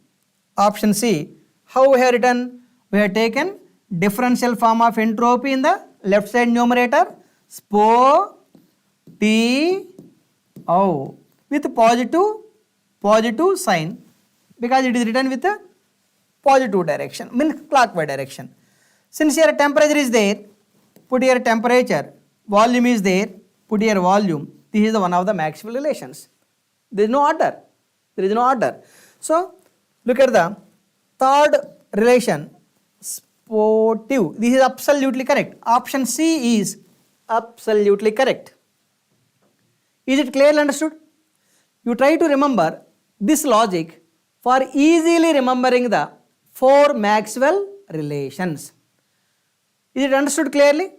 Option C. How we have written? We have taken differential form of entropy in the left side numerator, SPO, T, O, with positive sign because it is written with a positive direction, means clockwise direction. Since here temperature is there, put here temperature, volume is there, put here volume. This is the one of the Maxwell relations. There is no order. There is no order. So, look at the third relation, sportive. This is absolutely correct. Option C is absolutely correct. Is it clearly understood? You try to remember this logic for easily remembering the four Maxwell relations. Is it understood clearly?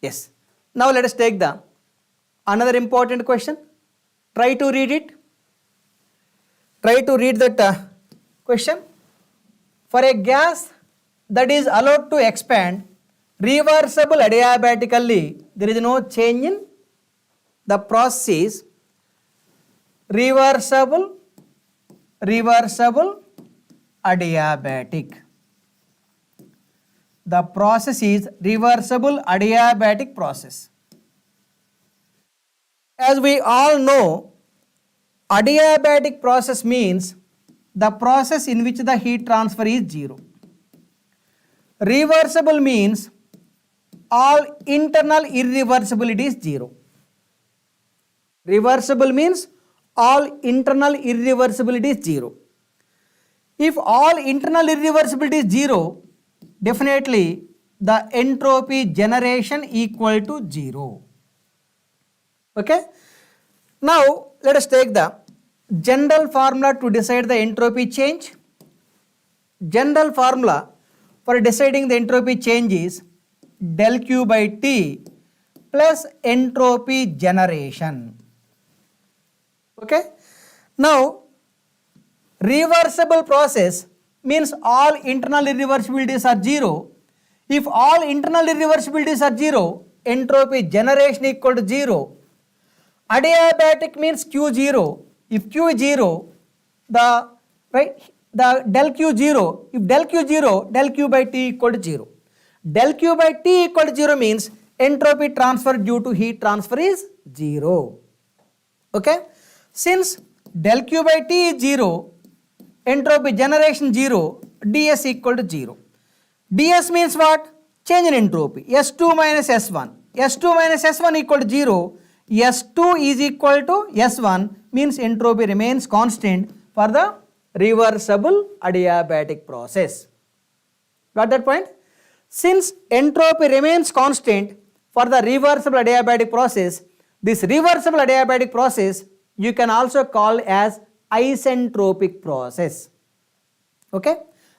Yes. Now let us take the another important question. Try to read it. Try to read that question. For a gas that is allowed to expand reversible adiabatically, there is no change in the process. Reversible adiabatic. The process is reversible adiabatic process. As we all know, adiabatic process means the process in which the heat transfer is zero. Reversible means all internal irreversibility is zero. Reversible means all internal irreversibility is zero. If all internal irreversibility is zero, definitely the entropy generation equal to zero. Okay. Now let us take the general formula to decide the entropy change. General formula, for deciding the entropy change is del Q by T plus entropy generation. Okay. Now, reversible process means all internal irreversibilities are 0. If all internal irreversibilities are 0, entropy generation equal to 0. Adiabatic means Q 0. If Q is 0, the del Q 0. If del Q 0, del Q by T equal to 0. Del Q by T equal to 0 means entropy transfer due to heat transfer is 0. Okay. Since del Q by T is 0, entropy generation 0, ds equal to 0. ds means what? Change in entropy. S2 minus S1. S2 minus S1 equal to 0. S2 is equal to S1 means entropy remains constant for the reversible adiabatic process. Got that point? Since entropy remains constant for the reversible adiabatic process, this reversible adiabatic process you can also call as isentropic process. Okay?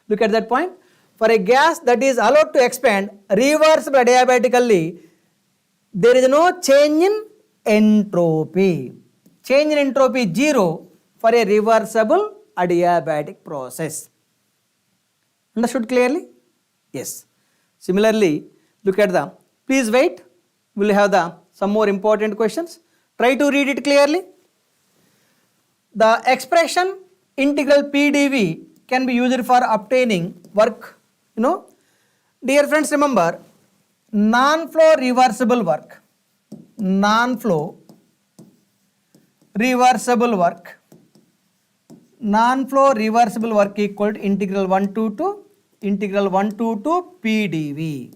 Look at that point. For a gas that is allowed to expand reversible adiabatically, there is no change in entropy. Change in entropy is 0 for a reversible adiabatic process. Understood clearly? Yes. Similarly, look at the, please wait, we will have some more important questions. Try to read it clearly. The expression integral PdV can be used for obtaining work. Dear friends, remember, non-flow reversible work. Non-flow reversible work. Non-flow reversible work equal to integral 1 to PdV.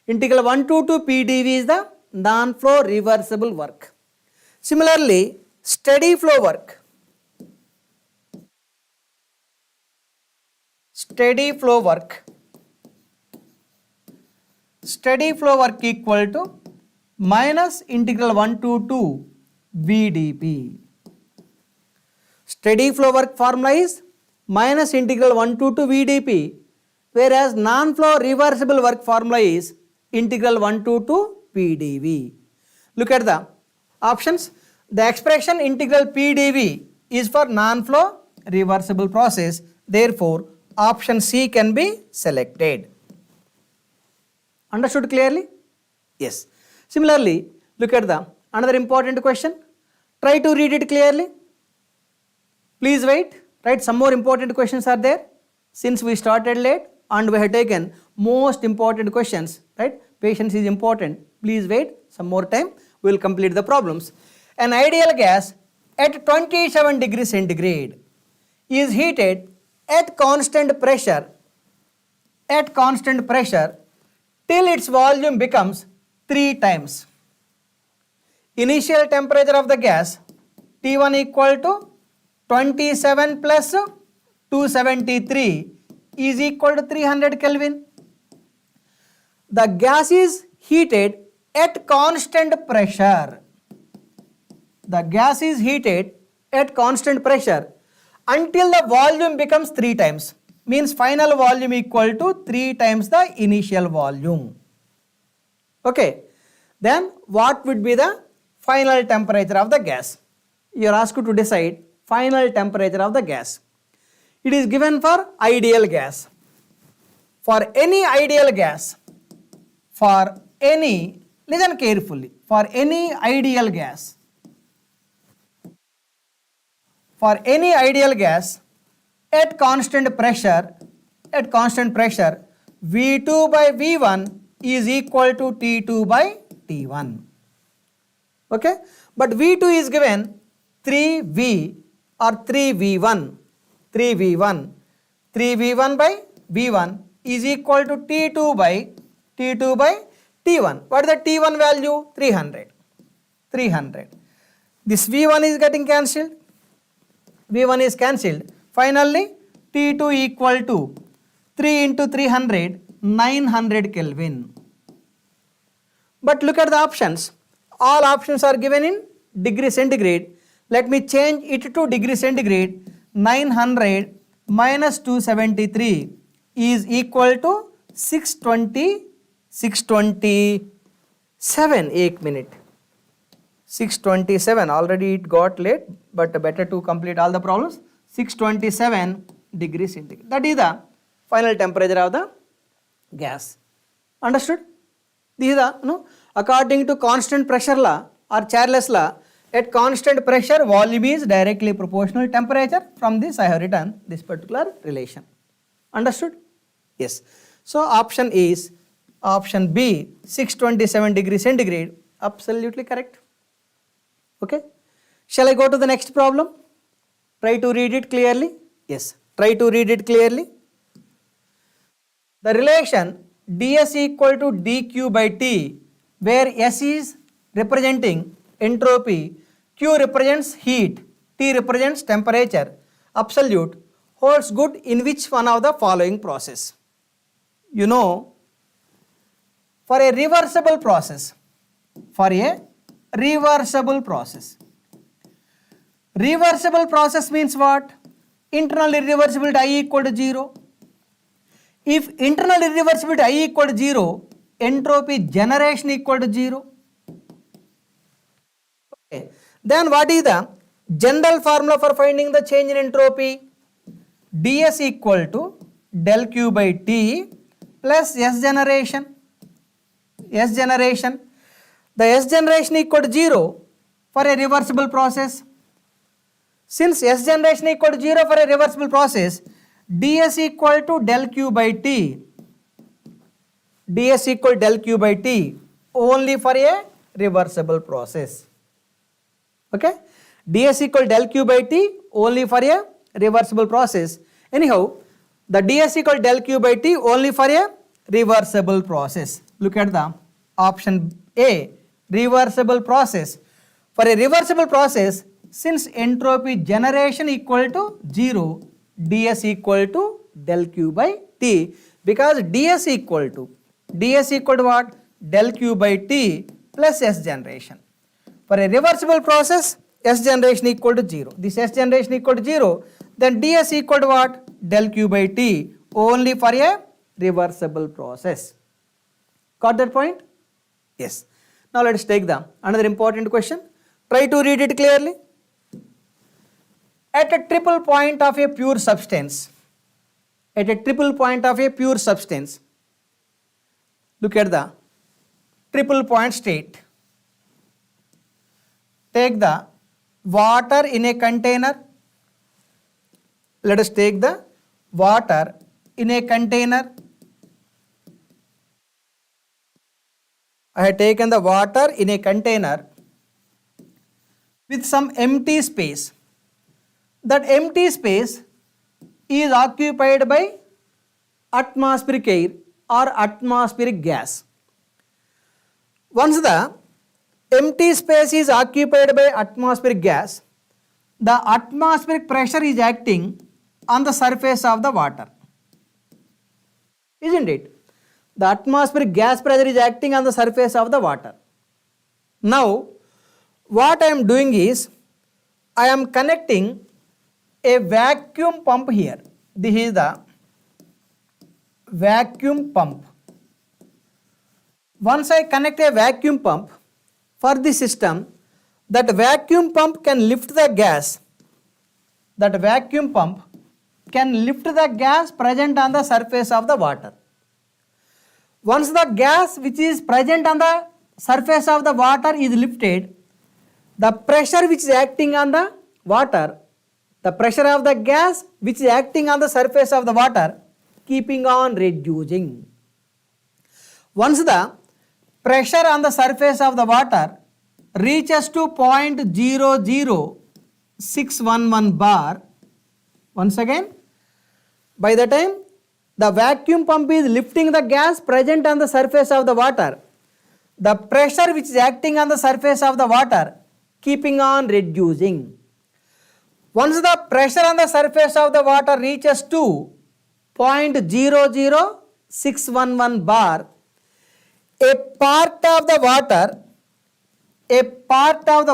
Integral 1 to PdV is the non-flow reversible work. Similarly, steady flow work. Steady flow work. Steady flow work equal to minus integral 1 to VdP. Steady flow work formula is minus integral 1 to VdP, whereas non-flow reversible work formula is integral 1 to PdV. Look at the options. The expression integral PdV is for non-flow reversible process. Therefore, option C can be selected. Understood clearly? Yes. Similarly, look at the another important question. Try to read it clearly. Please wait. Right, some more important questions are there. Since we started late and we have taken most important questions, right? Patience is important. Please wait some more time. We will complete the problems. An ideal gas at 27 degrees centigrade is heated at constant pressure till its volume becomes 3 times. Initial temperature of the gas T1 equal to 27 plus 273 is equal to 300 Kelvin. The gas is heated at constant pressure. The gas is heated at constant pressure until the volume becomes 3 times. Means final volume equal to 3 times the initial volume. Okay. Then what would be the final temperature of the gas? You are asked to decide final temperature of the gas. It is given for ideal gas. For any ideal gas, listen carefully, for any ideal gas at constant pressure, V2 by V1 is equal to T2 by T1. Okay, but V2 is given 3V or 3V1 by V1 is equal to T2 by T1. What is the T1 value? 300. This V1 is getting cancelled. Finally, T2 equal to 3 into 300, 900 Kelvin. But look at the options. All options are given in degree centigrade. Let me change it to degree centigrade. 900 minus 273 is equal to 627 1 minute. 627, already it got late, but better to complete all the problems. 627 degrees centigrade. That is the final temperature of the gas. Understood? This is the, according to constant pressure law or Charles law, at constant pressure, volume is directly proportional to temperature. From this, I have written this particular relation. Understood? Yes. So, option is option B, 627 degrees centigrade. Absolutely correct. Okay. Shall I go to the next problem? Try to read it clearly. Yes. Try to read it clearly. The relation ds equal to dq by t, where S is representing entropy, Q represents heat, T represents temperature, absolute, holds good in which one of the following process? You know, for a reversible process, reversible process means what? Internal irreversibility I equal to 0. If internal irreversibility I equal to 0, entropy generation equal to 0. Okay. Then what is the general formula for finding the change in entropy? ds equal to del q by t plus S generation. The S generation equal to 0 for a reversible process. Since S generation equal to 0 for a reversible process, ds equal to del q by t. ds equal to del q by t only for a reversible process. Okay? ds equal to del q by t only for a reversible process. Anyhow, the ds equal to del q by t only for a reversible process. Look at the option A, reversible process. For a reversible process, since entropy generation equal to 0, ds equal to del q by t, because ds equal to what? Del q by t plus S generation. For a reversible process, S generation equal to 0. This S generation equal to 0, then ds equal to what? Del q by t only for a reversible process. Got that point? Yes. Now let us take the another important question. Try to read it clearly. At a triple point of a pure substance, look at the triple point state. Take the water in a container. Let us take the water in a container. I have taken the water in a container with some empty space. That empty space is occupied by atmospheric air or atmospheric gas. Once the empty space is occupied by atmospheric gas, the atmospheric pressure is acting on the surface of the water. Isn't it? The atmospheric gas pressure is acting on the surface of the water. Now, what I am doing is, I am connecting a vacuum pump here. This is the vacuum pump. Once I connect a vacuum pump for the system, that vacuum pump can lift the gas. That vacuum pump can lift the gas present on the surface of the water. Once the gas which is present on the surface of the water is lifted, the pressure which is acting on the water, the pressure of the gas which is acting on the surface of the water, keeping on reducing. Once the pressure on the surface of the water reaches to 0.00611 bar, once again, by the time the vacuum pump is lifting the gas present on the surface of the water, the pressure which is acting on the surface of the water keeping on reducing. Once the pressure on the surface of the water reaches to 0.00611 bar, a part of the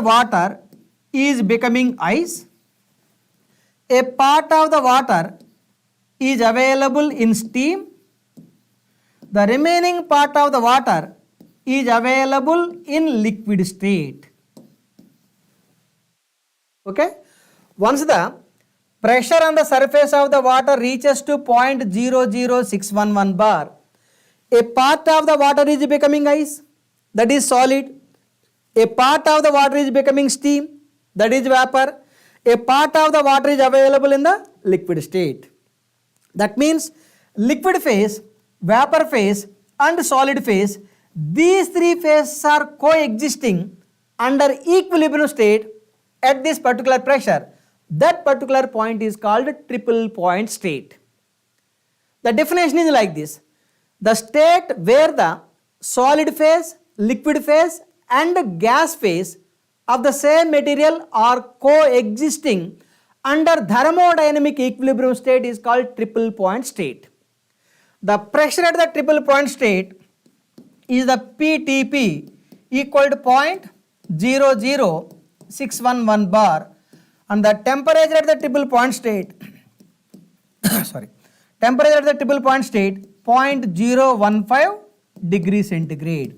water is becoming ice, a part of the water is available in steam. The remaining part of the water is available in liquid state. Okay. Once the pressure on the surface of the water reaches to 0.00611 bar, a part of the water is becoming ice, that is solid. A part of the water is becoming steam, that is vapor. A part of the water is available in the liquid state. That means liquid phase, vapor phase and solid phase, these three phases are coexisting under equilibrium state at this particular pressure. That particular point is called triple point state. The definition is like this: the state where the solid phase, liquid phase and gas phase of the same material are coexisting under thermodynamic equilibrium state is called triple point state. The pressure at the triple point state is the PTP equal to 0.00611 bar, and the temperature at the triple point state temperature at the triple point state 0.015 degrees centigrade.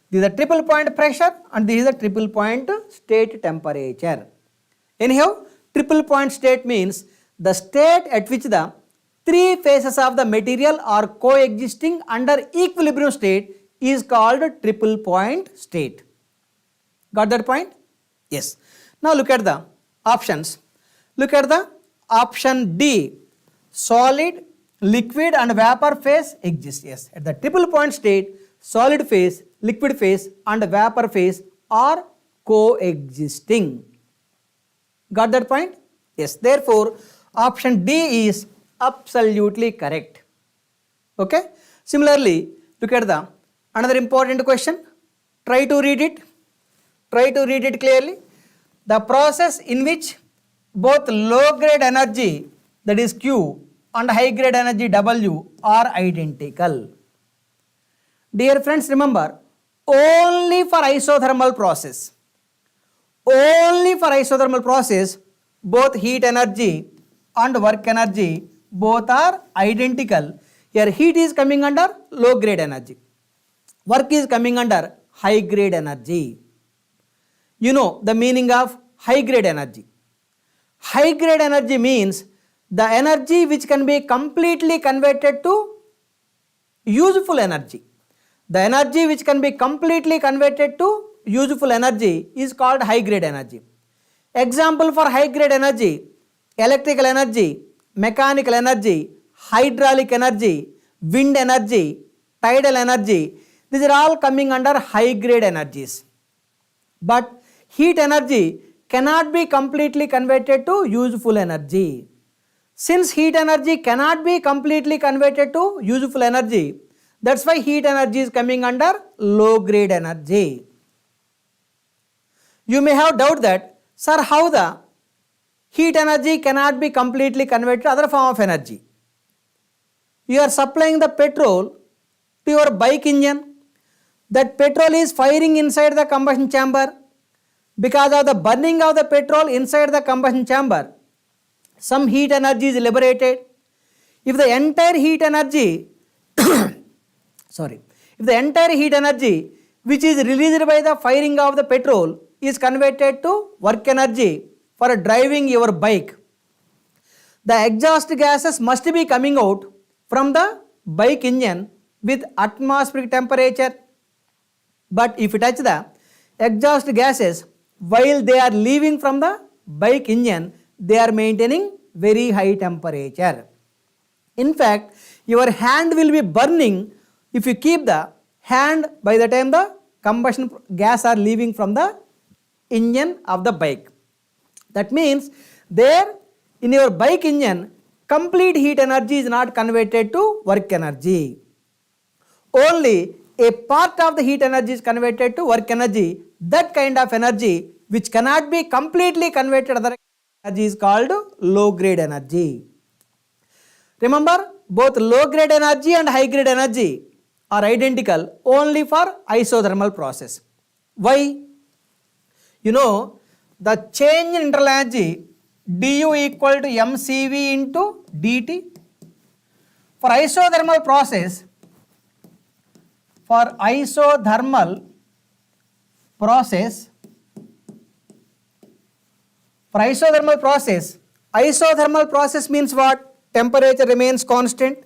This is the triple point pressure and this is the triple point state temperature. Anyhow, triple point state means the state at which the three phases of the material are coexisting under equilibrium state is called triple point state. Got that point? Yes. Now look at the options. Look at the option D. Solid, liquid and vapor phase exists. Yes. At the triple point state, solid phase, liquid phase and vapor phase are coexisting. Got that point? Yes. Therefore, option D is absolutely correct. Okay. Similarly, look at the another important question. Try to read it. Try to read it clearly. The process in which both low grade energy, that is Q, and high grade energy W are identical. Dear friends, remember, only for isothermal process, both heat energy and work energy both are identical. Here heat is coming under low grade energy, work is coming under high grade energy. You know the meaning of high grade energy. High grade energy means the energy which can be completely converted to useful energy. The energy which can be completely converted to useful energy is called high grade energy. Example for high grade energy: electrical energy, mechanical energy, hydraulic energy, wind energy, tidal energy. These are all coming under high grade energies. But heat energy cannot be completely converted to useful energy. Since heat energy cannot be completely converted to useful energy, that's why heat energy is coming under low grade energy. You may have doubt that, sir, how the heat energy cannot be completely converted to other form of energy? You are supplying the petrol to your bike engine. That petrol is firing inside the combustion chamber. Because of the burning of the petrol inside the combustion chamber, some heat energy is liberated. If the entire heat energy which is released by the firing of the petrol is converted to work energy for driving your bike, the exhaust gases must be coming out from the bike engine with atmospheric temperature. But if you touch the exhaust gases while they are leaving from the bike engine, they are maintaining very high temperature. In fact, your hand will be burning if you keep the hand by the time the combustion gas are leaving from the engine of the bike. That means there in your bike engine, complete heat energy is not converted to work energy. Only a part of the heat energy is converted to work energy. That kind of energy which cannot be completely converted to other energy is called low grade energy. Remember, both low grade energy and high grade energy are identical only for isothermal process. Why? You know, the change in internal energy du equal to mCV into dt. For isothermal process, isothermal process means what? Temperature remains constant.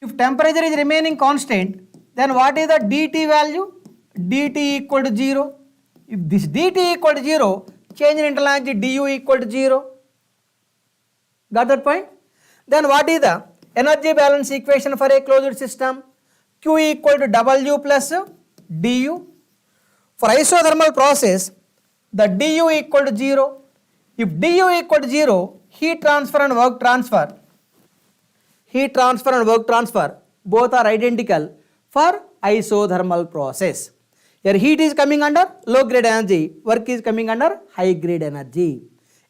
If temperature is remaining constant, then what is the dt value? dt equal to 0. If this dt equal to 0, change in internal energy du equal to 0. Got that point? Then what is the energy balance equation for a closed system? Q equal to W plus du. For isothermal process, the du equal to 0. If du equal to 0, heat transfer and work transfer both are identical for isothermal process. Here heat is coming under low grade energy, work is coming under high grade energy.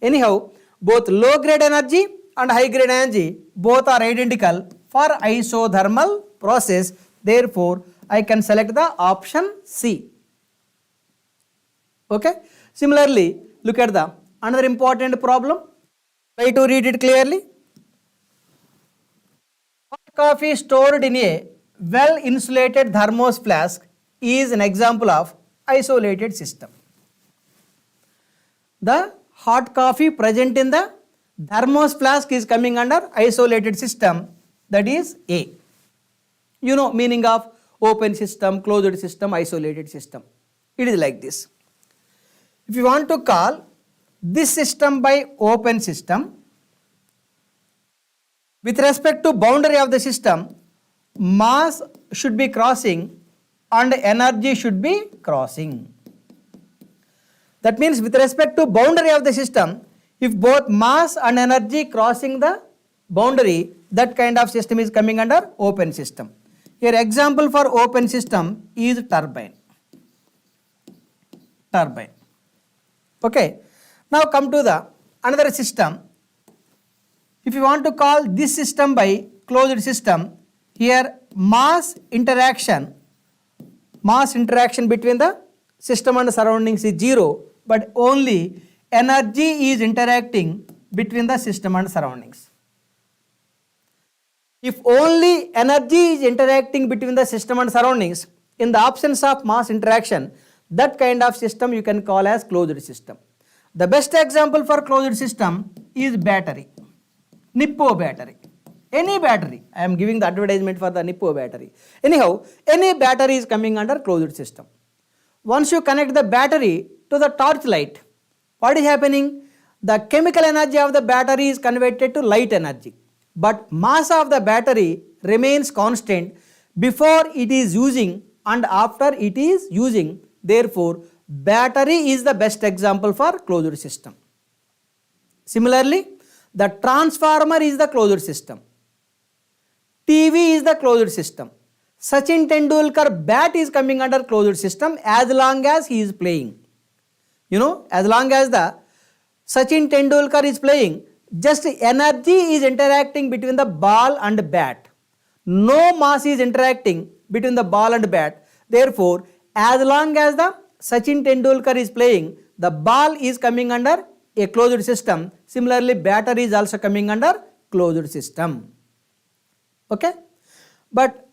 Anyhow, both low grade energy and high grade energy both are identical for isothermal process. Therefore, I can select the option C. Okay. Similarly, look at the another important problem. Try to read it clearly. Hot coffee stored in a well insulated thermos flask is an example of isolated system. The hot coffee present in the thermos flask is coming under isolated system, that is A. You know meaning of open system, closed system, isolated system. It is like this. If you want to call this system by open system, with respect to boundary of the system, mass should be crossing and energy should be crossing. That means with respect to boundary of the system, if both mass and energy crossing the boundary, that kind of system is coming under open system. Here example for open system is turbine. Okay. Now come to the another system. If you want to call this system by closed system, here mass interaction between the system and surroundings is 0, but only energy is interacting between the system and surroundings. If only energy is interacting between the system and surroundings, in the absence of mass interaction, that kind of system you can call as closed system. The best example for closed system is battery, Nippo battery. Any battery, I am giving the advertisement for the Nippo battery. Anyhow, any battery is coming under closed system. Once you connect the battery to the torch light, what is happening? The chemical energy of the battery is converted to light energy, but mass of the battery remains constant before it is using and after it is using. Therefore, battery is the best example for closed system. Similarly, the transformer is the closed system. TV is the closed system. Sachin Tendulkar bat is coming under closed system as long as he is playing. You know, as long as the Sachin Tendulkar is playing, just energy is interacting between the ball and bat. No mass is interacting between the ball and bat. Therefore, as long as the Sachin Tendulkar is playing, the ball is coming under a closed system. Similarly, battery is also coming under closed system. Okay? But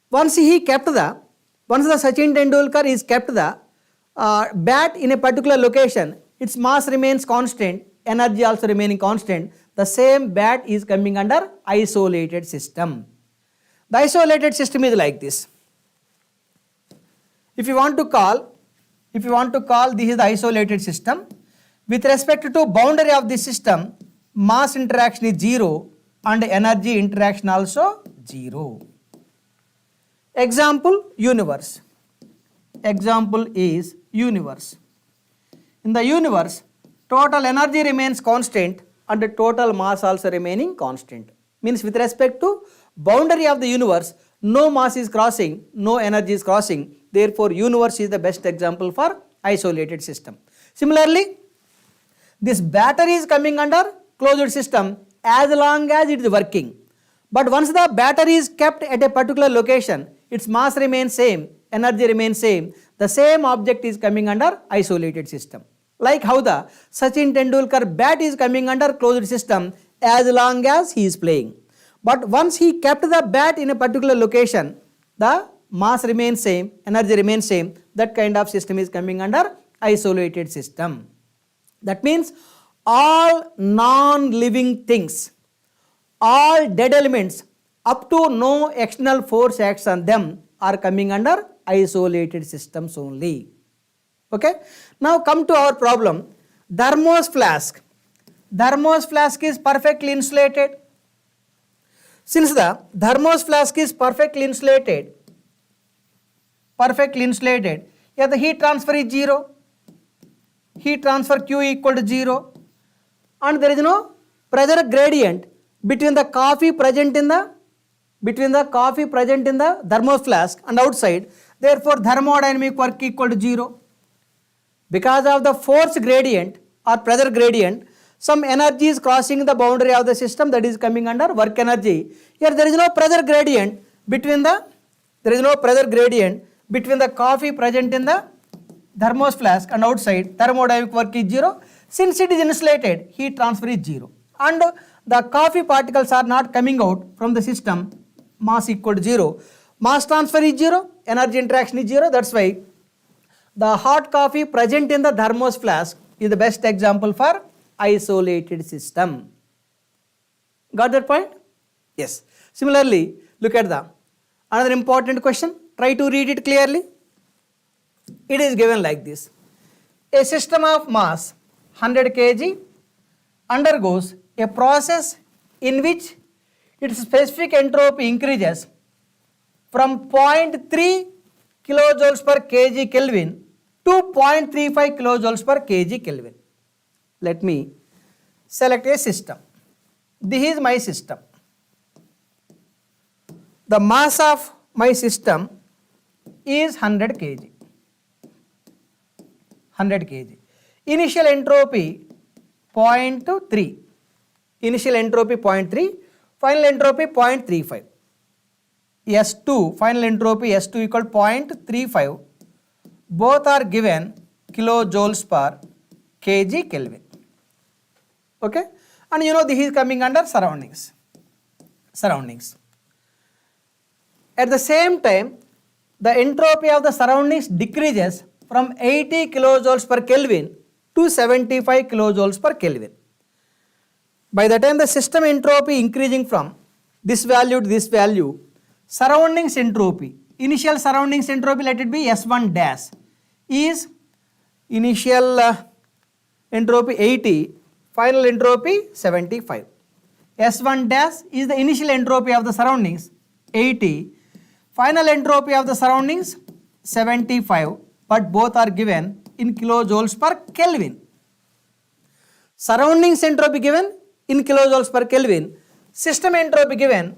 once the Sachin Tendulkar is kept the bat in a particular location, its mass remains constant, energy also remaining constant, the same bat is coming under isolated system. The isolated system is like this. If you want to call this is the isolated system, with respect to boundary of this system, mass interaction is 0 and energy interaction also 0. Example, universe. Example is universe. In the universe, total energy remains constant and the total mass also remaining constant. Means with respect to boundary of the universe, no mass is crossing, no energy is crossing. Therefore, universe is the best example for isolated system. Similarly, this battery is coming under closed system as long as it is working. But once the battery is kept at a particular location, its mass remains same, energy remains same, the same object is coming under isolated system. Like how the Sachin Tendulkar bat is coming under closed system as long as he is playing. But once he kept the bat in a particular location, the mass remains same, energy remains same. That kind of system is coming under isolated system. That means all non-living things, all dead elements up to no external force acts on them are coming under isolated systems only. Okay. Now come to our problem. Thermos flask. Thermos flask is perfectly insulated. Since the thermos flask is perfectly insulated, here the heat transfer is 0. Heat transfer Q equal to 0, and there is no pressure gradient between the coffee present in the thermos flask and outside. Therefore, thermodynamic work equal to 0. Because of the force gradient or pressure gradient, some energy is crossing the boundary of the system, that is coming under work energy. Here there is no pressure gradient between the coffee present in the thermos flask and outside. Thermodynamic work is 0. Since it is insulated, heat transfer is 0. And the coffee particles are not coming out from the system, mass equal to 0. Mass transfer is 0, energy interaction is 0. That's why the hot coffee present in the thermos flask is the best example for isolated system. Got that point? Yes. Similarly, look at the another important question. Try to read it clearly. It is given like this. A system of mass 100 kg undergoes a process in which its specific entropy increases from 0.3 kilojoules per kg Kelvin to 0.35 kilojoules per kg Kelvin. Let me select a system. This is my system. The mass of my system is 100 kg. 100 kg. Initial entropy 0.3. Initial entropy 0.3. Final entropy 0.35. S2, final entropy S2 equal 0.35. Both are given kilojoules per kg Kelvin. Okay, and you know this is coming under surroundings. At the same time, the entropy of the surroundings decreases from 80 kilojoules per Kelvin to 75 kilojoules per Kelvin. By the time the system entropy increasing from this value to this value, surroundings entropy, initial surroundings entropy, let it be S1 dash, is initial entropy 80, final entropy 75. S1 dash is the initial entropy of the surroundings 80, final entropy of the surroundings 75, but both are given in kilojoules per Kelvin. Surroundings entropy given in kilojoules per Kelvin, system entropy given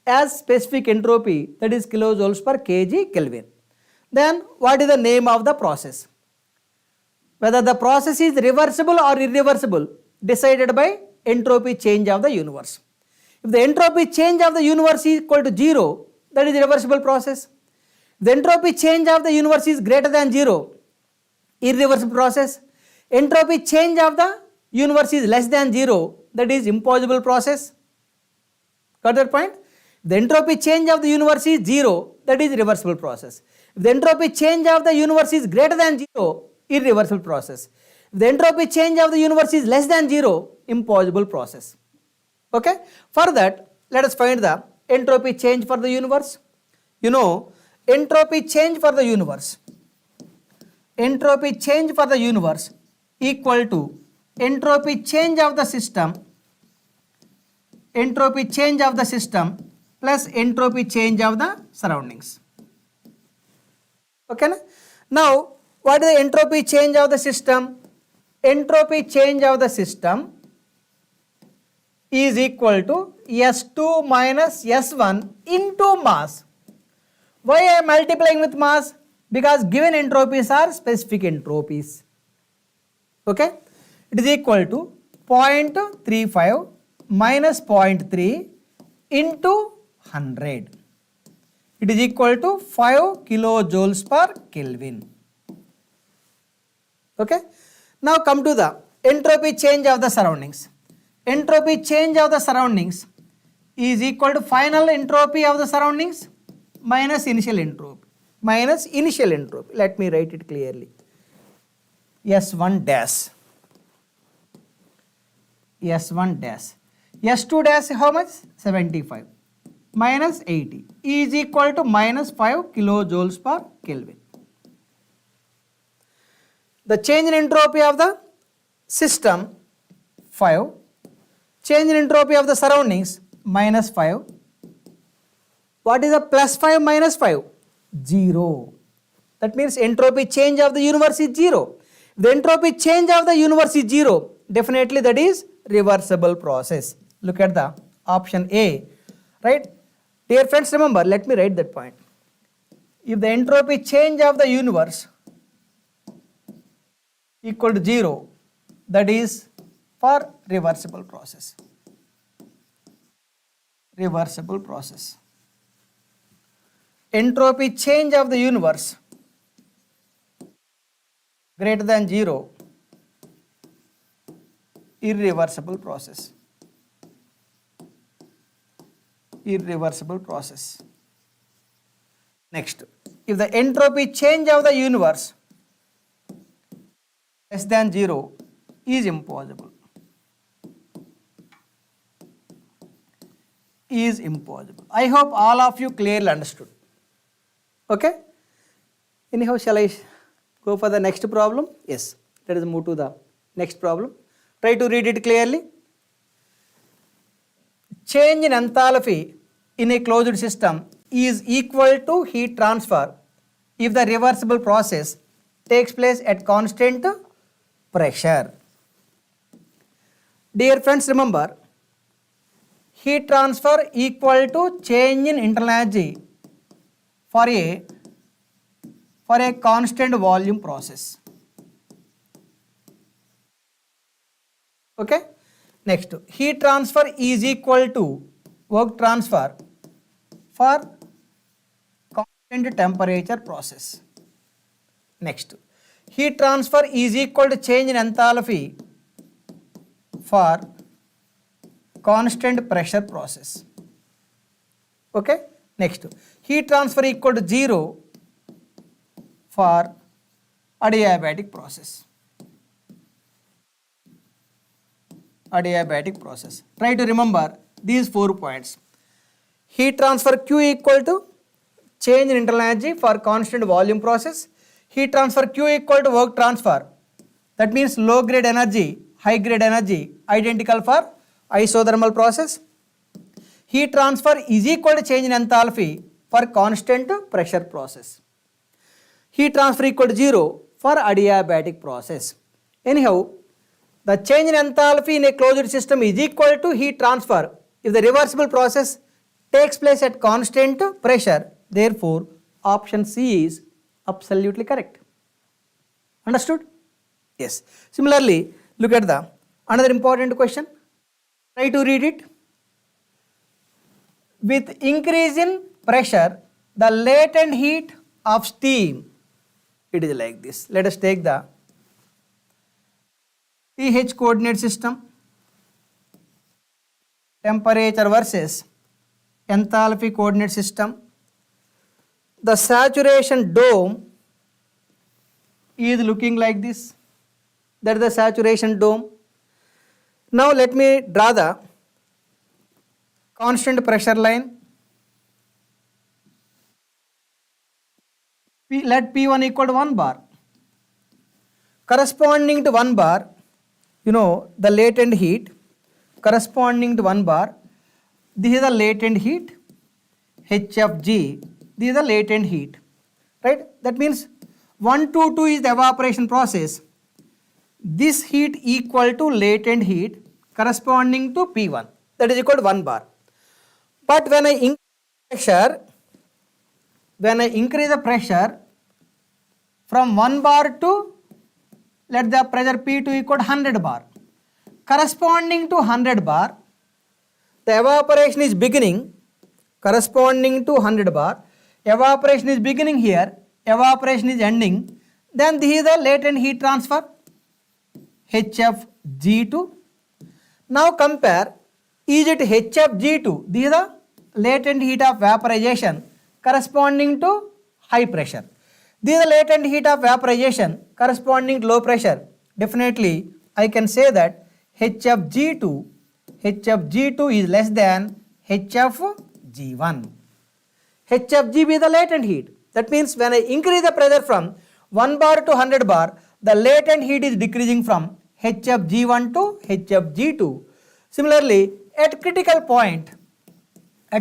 as specific entropy, that is kilojoules per kg Kelvin. Then what is the name of the process? Whether the process is reversible or irreversible decided by entropy change of the universe. If the entropy change of the universe is equal to 0, that is a reversible process. If the entropy change of the universe is greater than 0, irreversible process. Entropy change of the universe is less than 0, that is impossible process. Got that point? If the entropy change of the universe is 0, that is reversible process. If the entropy change of the universe is greater than 0, irreversible process. If the entropy change of the universe is less than 0, impossible process. Okay? For that, let us find the entropy change for the universe. You know, entropy change for the universe equal to entropy change of the system plus entropy change of the surroundings. Okay? Now, what is the entropy change of the system? Entropy change of the system is equal to S2 minus S1 into mass. Why I am multiplying with mass? Because given entropies are specific entropies. Okay? It is equal to 0.35 minus 0.3 into 100. It is equal to 5 kilojoules per Kelvin. Okay? Now come to the entropy change of the surroundings. Entropy change of the surroundings is equal to final entropy of the surroundings minus initial entropy. Minus initial entropy. Let me write it clearly. S1 dash. S1 dash. S2 dash how much? 75. Minus 80 is equal to minus 5 kilojoules per Kelvin. The change in entropy of the system 5. Change in entropy of the surroundings minus 5. What is the plus 5 minus 5? 0. That means entropy change of the universe is 0. If the entropy change of the universe is 0, definitely that is reversible process. Look at the option A, right? Dear friends, remember, let me write that point. If the entropy change of the universe equal to 0, that is for reversible process. Reversible process. Entropy change of the universe greater than 0, irreversible process. Irreversible process. Next, if the entropy change of the universe less than 0 is impossible. Is impossible. I hope all of you clearly understood. Okay? Anyhow, shall I go for the next problem? Yes. Let us move to the next problem. Try to read it clearly. Change in enthalpy in a closed system is equal to heat transfer if the reversible process takes place at constant pressure. Dear friends, remember, heat transfer equal to change in internal energy for a constant volume process. Okay? Next, heat transfer is equal to work transfer for constant temperature process. Next, heat transfer is equal to change in enthalpy for constant pressure process. Okay? Next, heat transfer equal to 0 for adiabatic process. Adiabatic process. Try to remember these 4 points. Heat transfer Q equal to change in internal energy for constant volume process. Heat transfer Q equal to work transfer. That means low grade energy, high grade energy identical for isothermal process. Heat transfer is equal to change in enthalpy for constant pressure process. Heat transfer equal to 0 for adiabatic process. Anyhow, the change in enthalpy in a closed system is equal to heat transfer if the reversible process takes place at constant pressure. Therefore, option C is absolutely correct. Understood? Yes. Similarly, look at the another important question. Try to read it. With increase in pressure, the latent heat of steam, it is like this. Let us take the pH coordinate system, temperature versus enthalpy coordinate system. The saturation dome is looking like this. That is the saturation dome. Now let me draw the constant pressure line. Let P1 equal to 1 bar. Corresponding to 1 bar, you know the latent heat, corresponding to 1 bar, this is the latent heat, HFG, this is the latent heat, right? That means 1 to 2 is the evaporation process. This heat equal to latent heat corresponding to P1, that is equal to 1 bar. But when I increase the pressure from 1 bar to, let the pressure P2 equal to 100 bar. Corresponding to 100 bar, the evaporation is beginning, corresponding to 100 bar, evaporation is beginning here, evaporation is ending, then this is the latent heat transfer, HFG2. Now compare, is it HFG2? This is the latent heat of vaporization corresponding to high pressure. This is the latent heat of vaporization corresponding to low pressure. Definitely I can say that HFG2 is less than HFG1. HFG is the latent heat. That means when I increase the pressure from 1 bar to 100 bar, the latent heat is decreasing from HFG1 to HFG2. Similarly, at critical point, the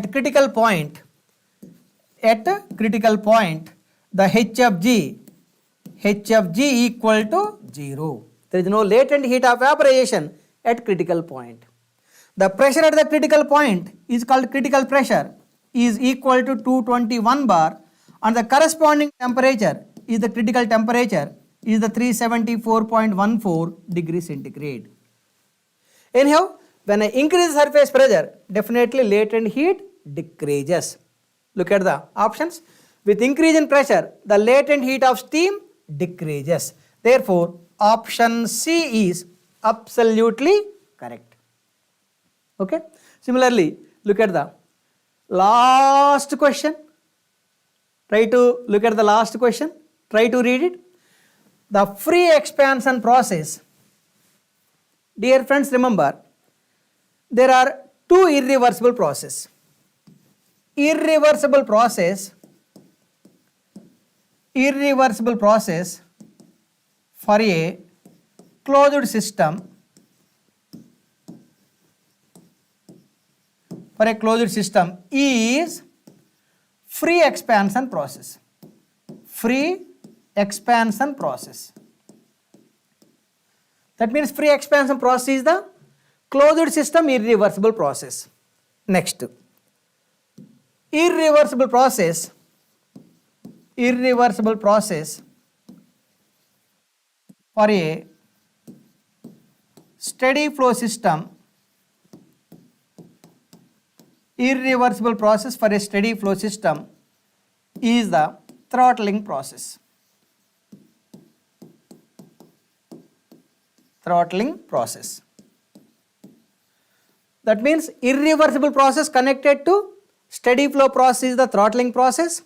HFG equal to 0. There is no latent heat of vaporization at critical point. The pressure at the critical point is called critical pressure, is equal to 221 bar, and the corresponding temperature is the critical temperature is the 374.14 degrees centigrade. Anyhow, when I increase surface pressure, definitely latent heat decreases. Look at the options. With increase in pressure, the latent heat of steam decreases. Therefore, option C is absolutely correct. Okay. Similarly, look at the last question. Try to look at the last question. Try to read it. The free expansion process. Dear friends, remember, there are two irreversible processes. Irreversible process for a closed system, is free expansion process. Free expansion process. That means free expansion process is the closed system irreversible process. Next, irreversible process for a steady flow system, irreversible process for a steady flow system is the throttling process. That means irreversible process connected to steady flow process is the throttling process,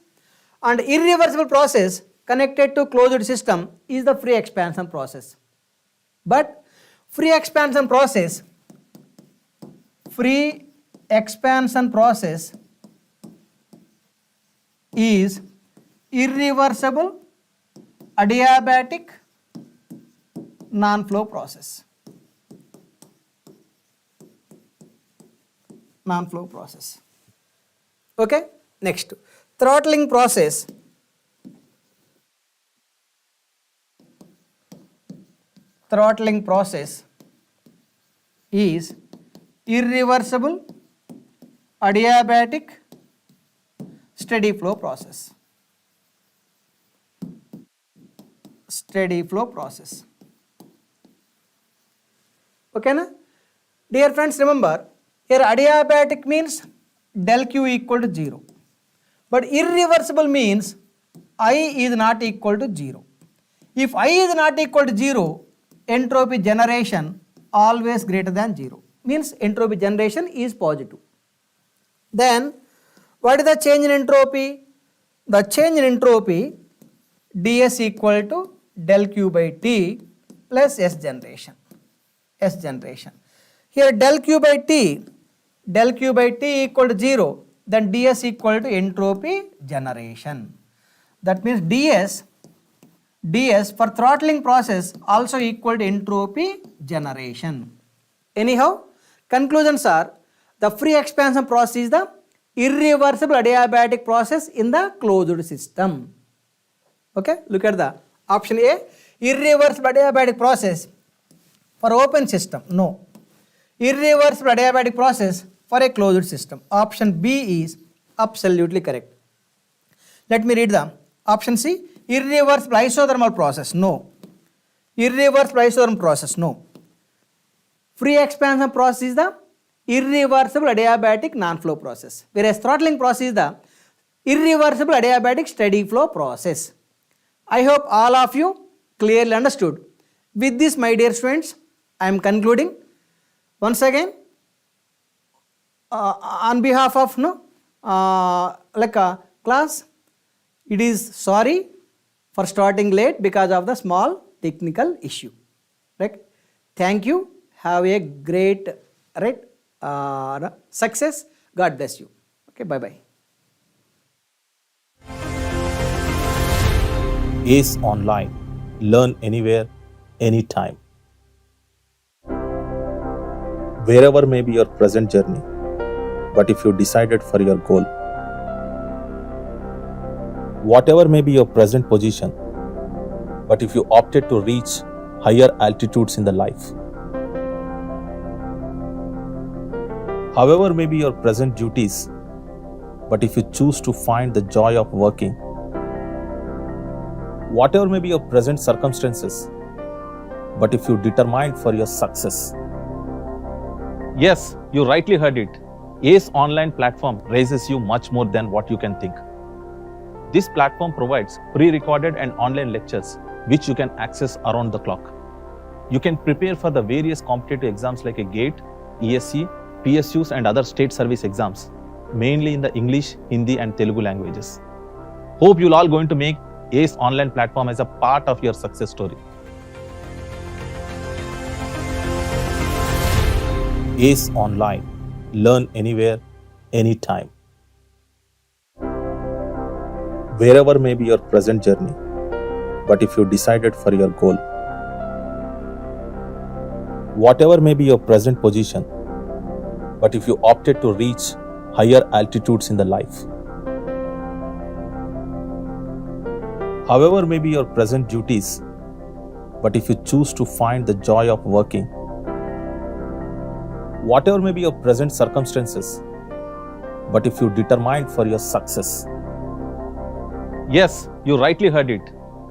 and irreversible process connected to closed system is the free expansion process. But free expansion process is irreversible adiabatic non-flow process. Okay. Next, throttling process. Is irreversible adiabatic steady flow process. Okay na? Dear friends, remember, here adiabatic means del Q equal to 0. But irreversible means I is not equal to 0. If I is not equal to 0, entropy generation always greater than 0. Means entropy generation is positive. Then what is the change in entropy? The change in entropy ds equal to del Q by T plus S generation. Here del Q by T equal to 0, then ds equal to entropy generation. That means ds for throttling process also equal to entropy generation. Anyhow, conclusions are the free expansion process is the irreversible adiabatic process in the closed system. Okay, look at the option A, irreversible adiabatic process for open system. No. Irreversible adiabatic process for a closed system. Option B is absolutely correct. Let me read the option C, irreversible isothermal process. No. Irreversible isothermal process. No. Free expansion process is the irreversible adiabatic non-flow process, whereas throttling process is the irreversible adiabatic steady flow process. I hope all of you clearly understood. With this, my dear students, I am concluding. Once again, on behalf of class, it is sorry for starting late because of the small technical issue. Right? Thank you. Have a great success. God bless you. Okay, bye bye. ACE Online. Learn anywhere, anytime. Wherever may be your present journey, but if you decided for your goal, whatever may be your present position, but if you opted to reach higher altitudes in the life, however may be your present duties, but if you choose to find the joy of working, whatever may be your present circumstances, but if you determined for your success. Yes, you rightly heard it. ACE Online platform raises you much more than what you can think. This platform provides pre-recorded and online lectures which you can access around the clock. You can prepare for the various competitive exams like a GATE, ESC, PSUs and other state service exams, mainly in the English, Hindi and Telugu languages. Hope you'll all going to make ACE Online platform as a part of your success story. ACE Online. Learn anywhere, anytime. Wherever may be your present journey, but if you decided for your goal, whatever may be your present position, but if you opted to reach higher altitudes in the life, however may be your present duties, but if you choose to find the joy of working, whatever may be your present circumstances, but if you determined for your success. Yes, you rightly heard it.